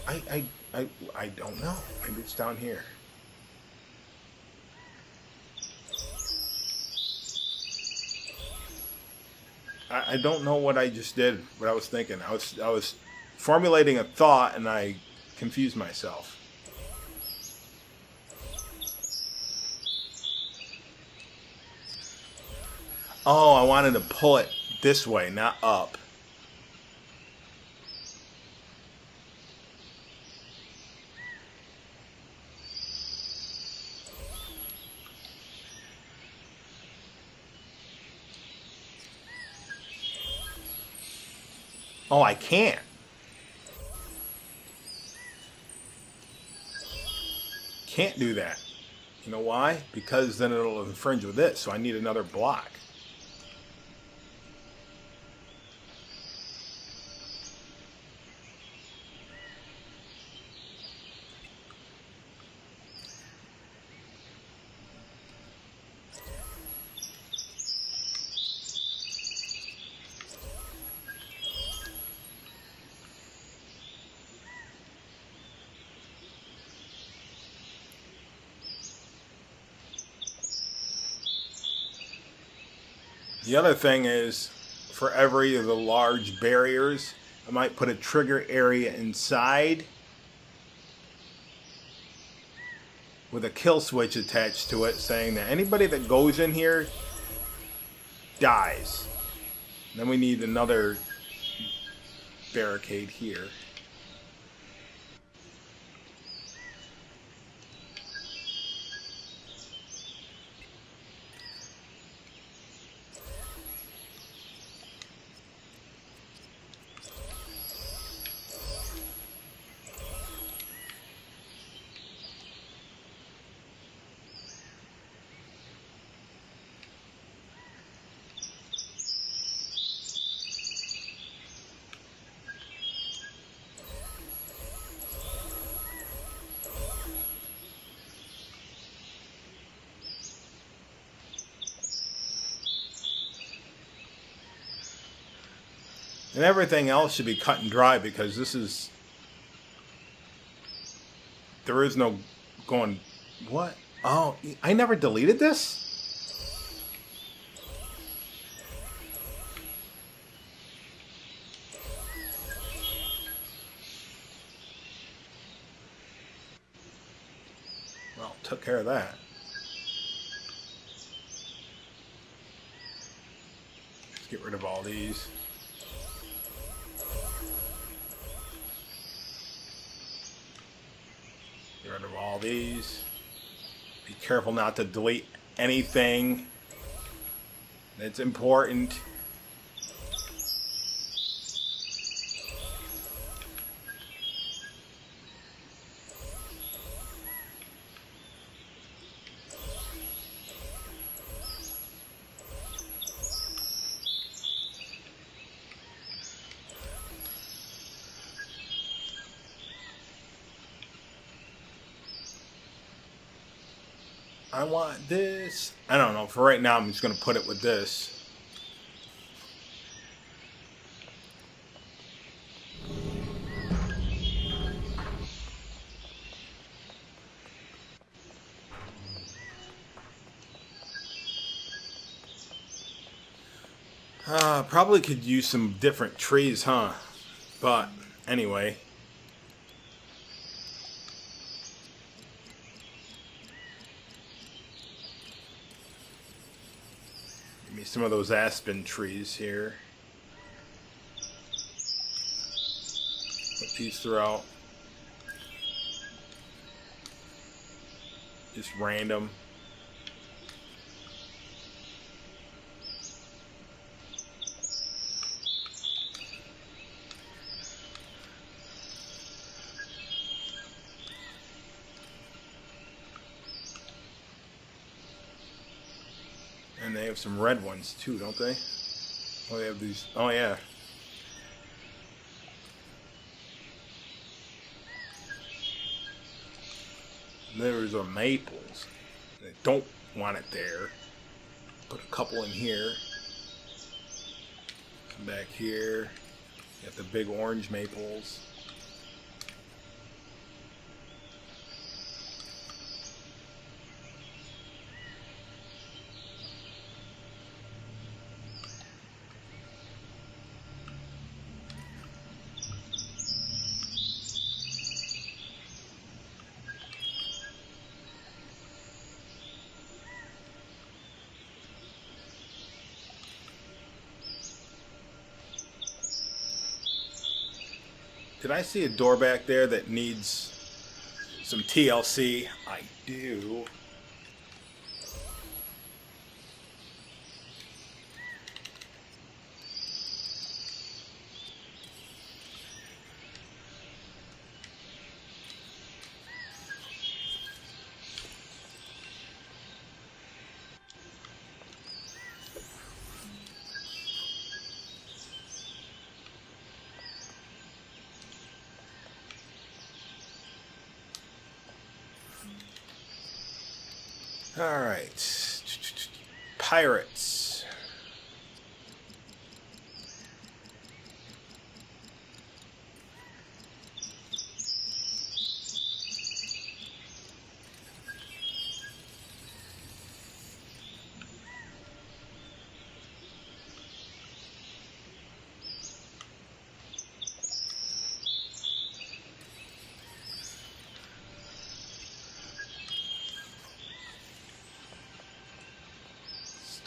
I don't know. Maybe it's down here. I don't know what I just did. What I was thinking. I was formulating a thought and I confused myself. Oh, I wanted to pull it this way, not up. Oh, I can't. Can't do that. You know why? Because then it'll infringe with this, so I need another block. The other thing is, for every of the large barriers, I might put a trigger area inside with a kill switch attached to it, saying that anybody that goes in here dies. Then we need another barricade here. And everything else should be cut and dry because this is... There is no going... What? Oh, I never deleted this? Well, took care of that. Let's get rid of all these. Get rid of all these. Be careful not to delete anything that's important. I want this. I don't know. For right now, I'm just going to put it with this. Probably could use some different trees, huh? But anyway. Give me some of those aspen trees here. Put these throughout. Just random. And they have some red ones too, don't they? Oh, they have these. Oh, yeah. There's a maples. I don't want it there. Put a couple in here. Come back here. Got the big orange maples. Did I see a door back there that needs some TLC? I do. All right. Pirates.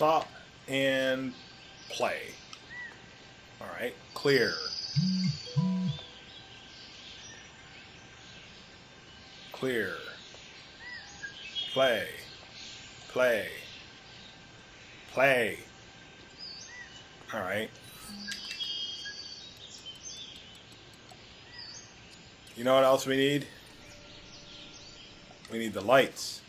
Stop and play. All right, clear. Clear. Play. Play. Play. All right. You know what else we need? We need the lights.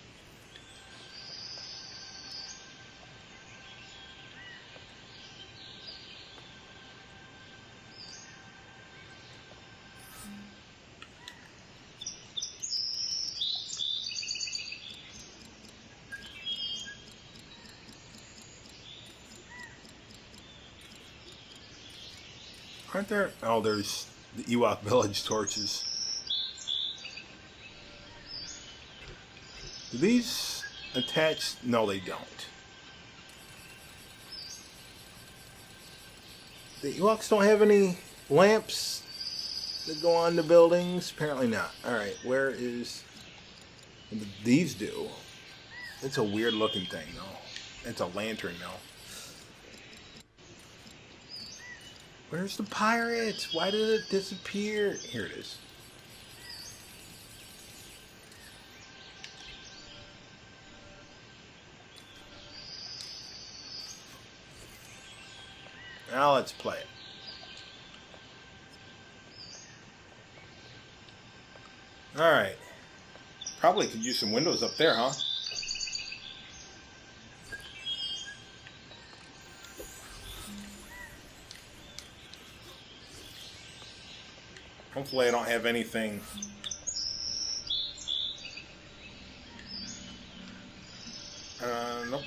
Aren't there? Oh, there's the Ewok Village torches. Do these attach? No, they don't. The Ewoks don't have any lamps that go on the buildings? Apparently not. Alright, where is... What do these do? It's a weird looking thing, though. It's a lantern, though. Where's the pirates? Why did it disappear? Here it is. Now let's play it. Alright. Probably could use some windows up there, huh? Hopefully I don't have anything. Nope.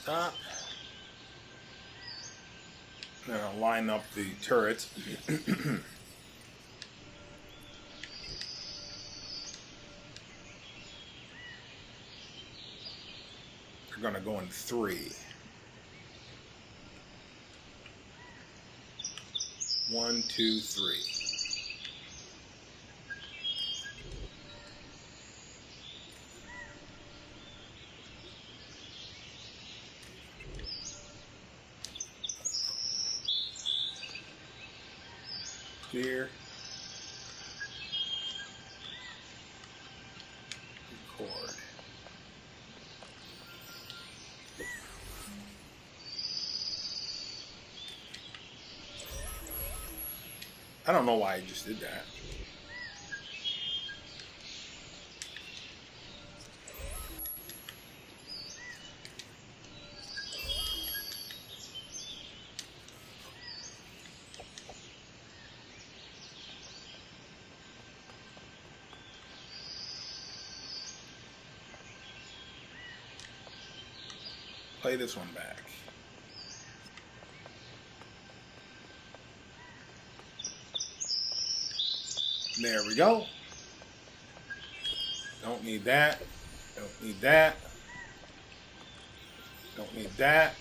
Stop. Now line up the turrets. They're going to go in 3. 1, 2, 3. Clear. Record. I don't know why I just did that. Play this one back. There we go. Don't need that. Don't need that. Don't need that.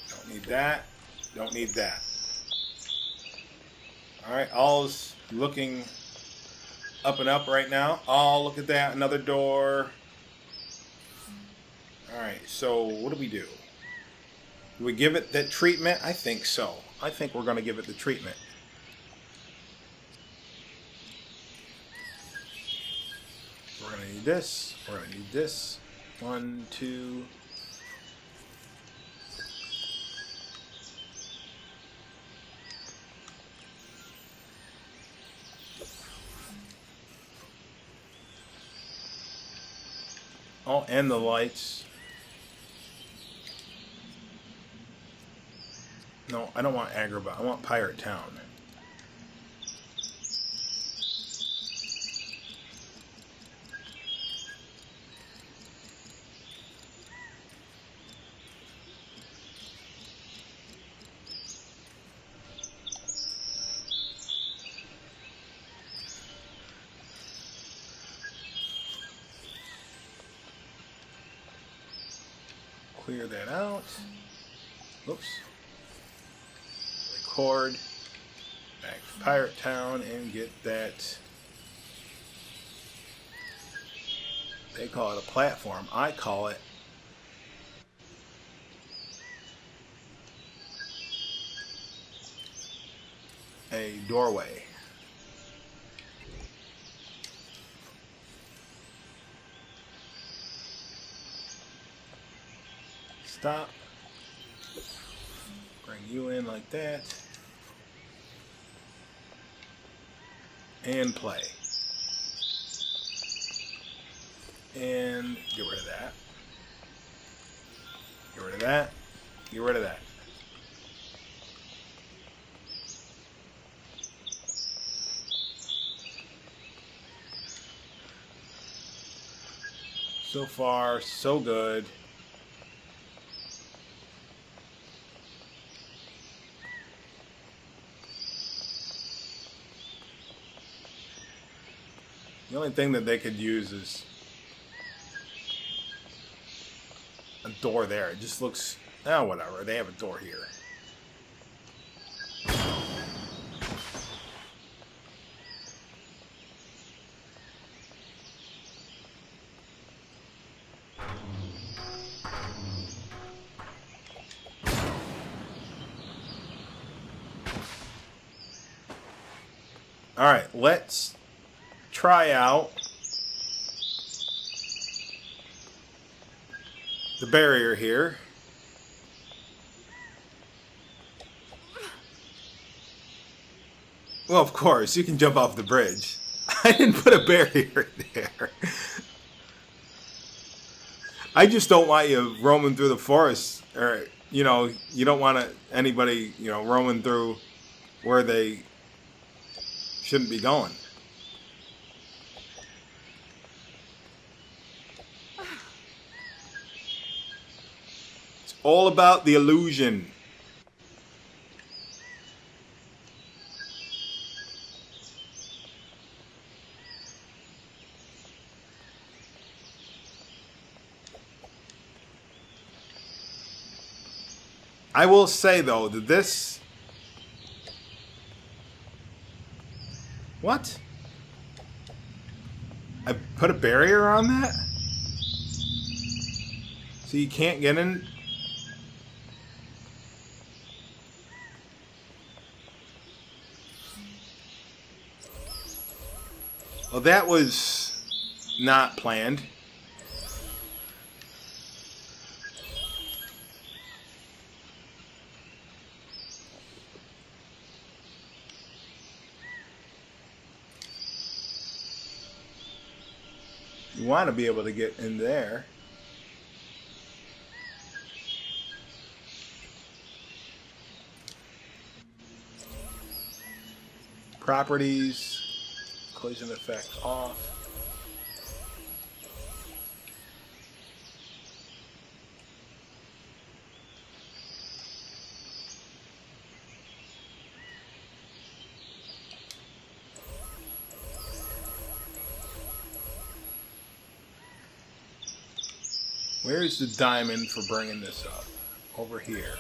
Don't need that. Don't need that. Alright, all's looking up and up right now. Oh, look at that. Another door. Alright, so what do we do? Do we give it that treatment? I think so. I think we're going to give it the treatment. We're going to need this. We're going to need this. 1, 2. Oh, and the lights. No, I don't want Agrabah. I want Pirate Town. Clear that out. Oops. Record. Back to Pirate Town and get that. They call it a platform. I call it a doorway. Stop. Bring you in like that. And play. And get rid of that. Get rid of that. Get rid of that. So far, so good. The only thing that they could use is a door there. It just looks... Oh, whatever. They have a door here. Alright, let's try out the barrier here. Well, of course, you can jump off the bridge. I didn't put a barrier there. I just don't want you roaming through the forest, or, you know, you don't want anybody, you know, roaming through where they shouldn't be going. It's all about the illusion. I will say, though, that this... What? I put a barrier on that? So you can't get in? Well, that was not planned. You want to be able to get in there. Properties, collision effect off. Where's the diamond for bringing this up? Over here.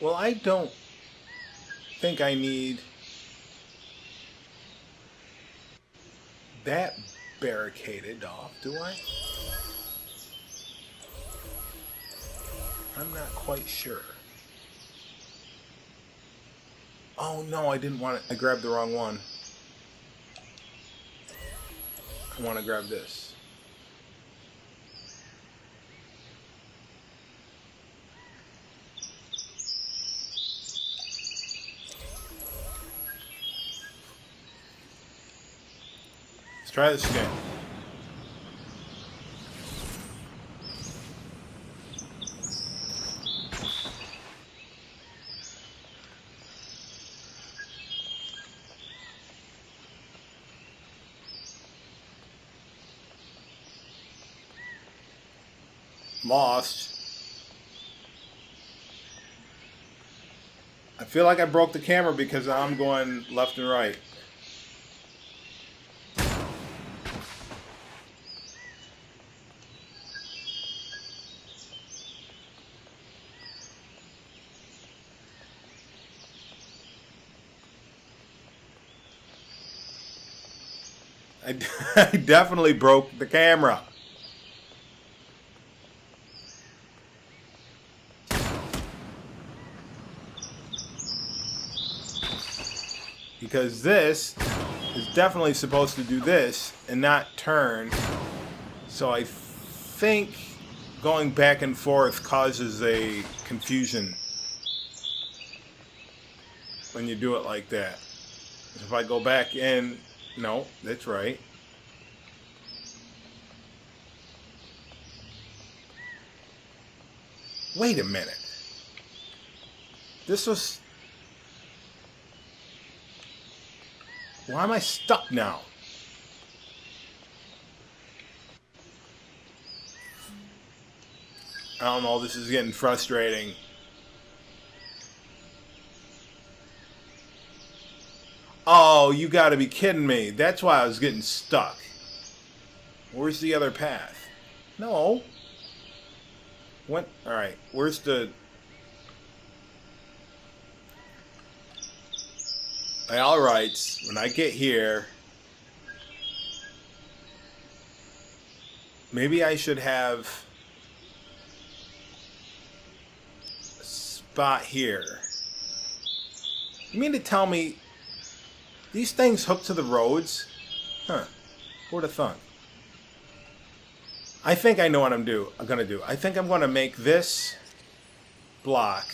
Well, I don't think I need that barricaded off, do I? I'm not quite sure. Oh no, I didn't want it. I grabbed the wrong one. I want to grab this. Let's try this again. Lost. I feel like I broke the camera because I'm going left and right. I definitely broke the camera. Because this is definitely supposed to do this and not turn. So I think going back and forth causes a confusion when you do it like that. If I go back in, no, that's right. Wait a minute. This was... Why am I stuck now? I don't know, this is getting frustrating. Oh, you gotta be kidding me. That's why I was getting stuck. Where's the other path? No. What? Alright, where's the... By all rights, when I get here... Maybe I should have... a spot here. You mean to tell me... These things hook to the roads? Huh. Who'd have thunk? I think I know what I'm gonna do. I think I'm gonna make this block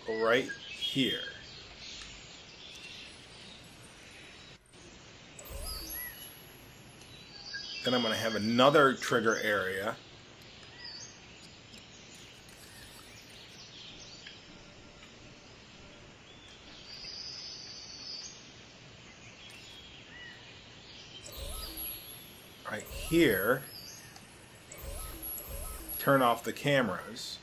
go right here. Then I'm gonna have another trigger area. Right here, turn off the cameras.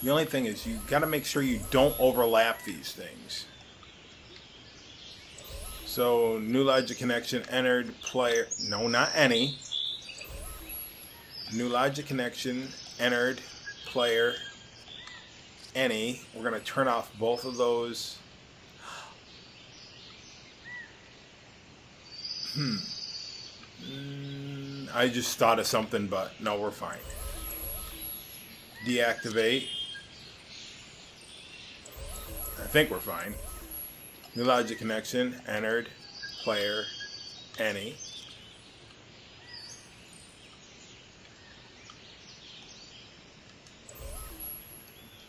The only thing is you got to make sure you don't overlap these things. So, new logic connection entered player, no, not any. New logic connection entered player any. We're going to turn off both of those. I just thought of something, but no, we're fine. Deactivate. I think we're fine. New logic connection, entered, player, any.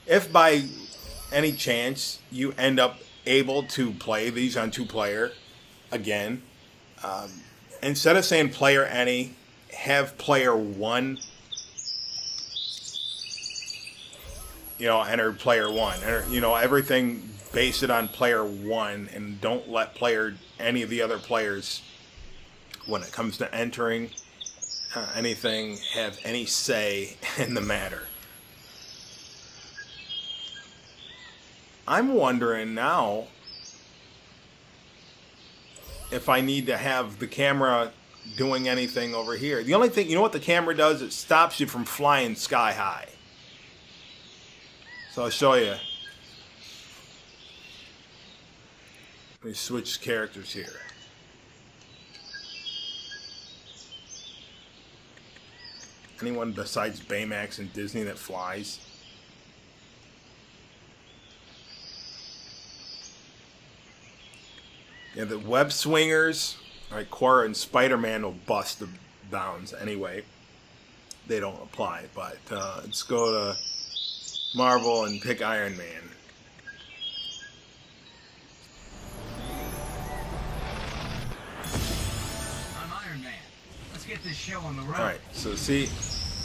If by any chance you end up able to play these on 2-player, again, instead of saying player any, have player 1, enter player 1. Enter, everything, base it on player 1, and don't let any of the other players, when it comes to entering anything, have any say in the matter. I'm wondering now if I need to have the camera doing anything over here. The only thing, you know what the camera does? It stops you from flying sky high. So I'll show you. Let me switch characters here. Anyone besides Baymax and Disney that flies? Yeah, the web swingers, like Korra and Spider-Man, will bust the bounds anyway. They don't apply, but let's go to Marvel and pick Iron Man. I'm Iron Man. Let's get this show on the road. Alright, so see,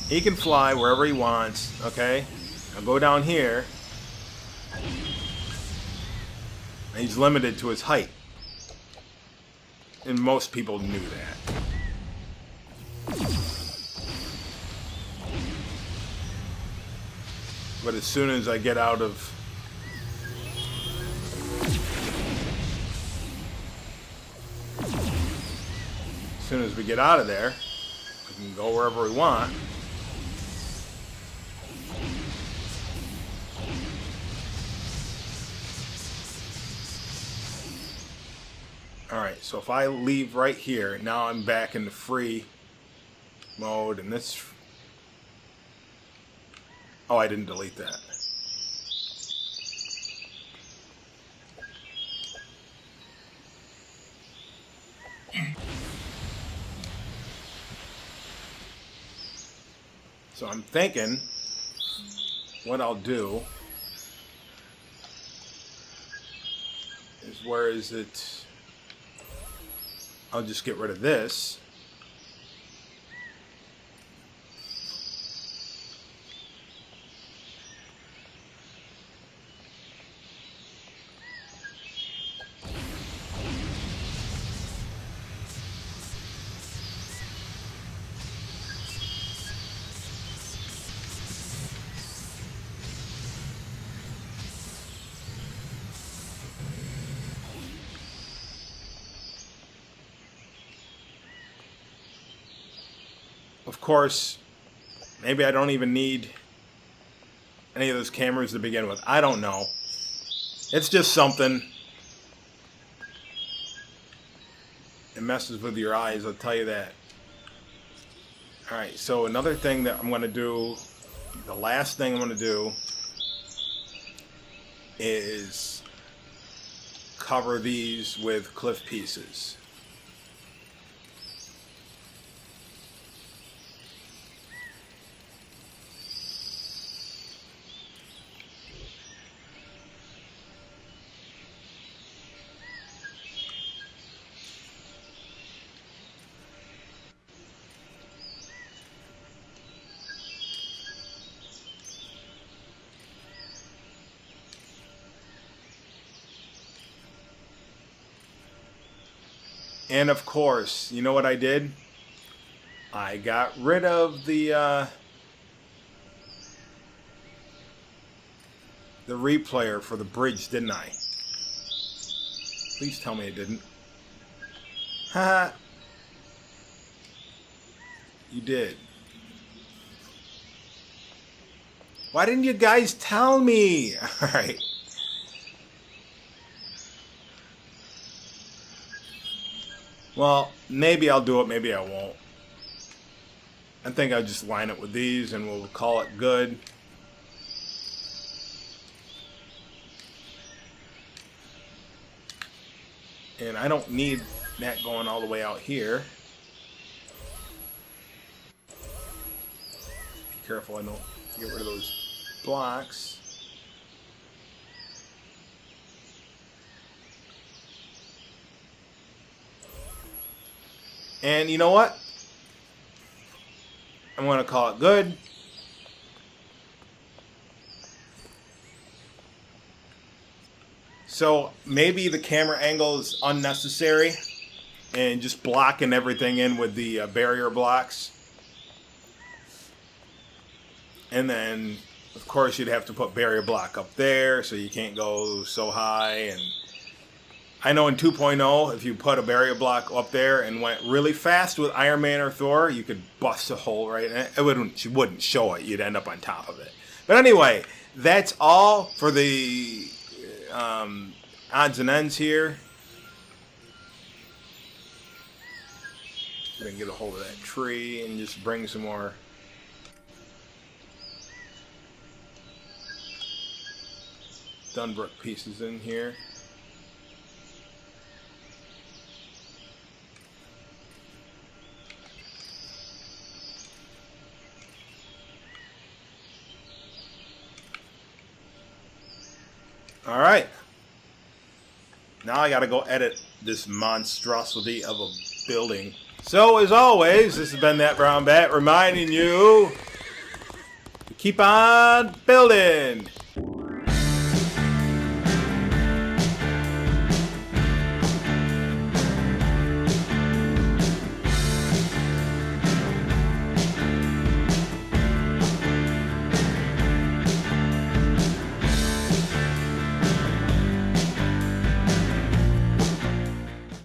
he can fly wherever he wants, okay? I'll go down here. And he's limited to his height. And most people knew that. But as soon as I get out of... As soon as we get out of there, we can go wherever we want. Alright, so if I leave right here, now I'm back in the free mode, and this... Oh, I didn't delete that. So I'm thinking what I'll do is where is it? I'll just get rid of this. Of course, maybe I don't even need any of those cameras to begin with. I don't know. It's just something. It messes with your eyes, I'll tell you that. Alright, so another thing that I'm going to do, the last thing I'm going to do, is cover these with cliff pieces. And of course, you know what I did? I got rid of the replayer for the bridge, didn't I? Please tell me it didn't. Haha. You did. Why didn't you guys tell me? Alright. Well, maybe I'll do it, maybe I won't. I think I'll just line it with these and we'll call it good. And I don't need that going all the way out here. Be careful I don't get rid of those blocks. And you know what? I'm going to call it good. So maybe the camera angle is unnecessary and just blocking everything in with the barrier blocks. And then, of course, you'd have to put barrier block up there so you can't go so high. And I know in 2.0, if you put a barrier block up there and went really fast with Iron Man or Thor, you could bust a hole right in it. It wouldn't show it. You'd end up on top of it. But anyway, that's all for the odds and ends here. We're going to get a hold of that tree and just bring some more DunBroch pieces in here. Alright. Now I gotta go edit this monstrosity of a building. So, as always, this has been That Brown Bat reminding you to keep on building.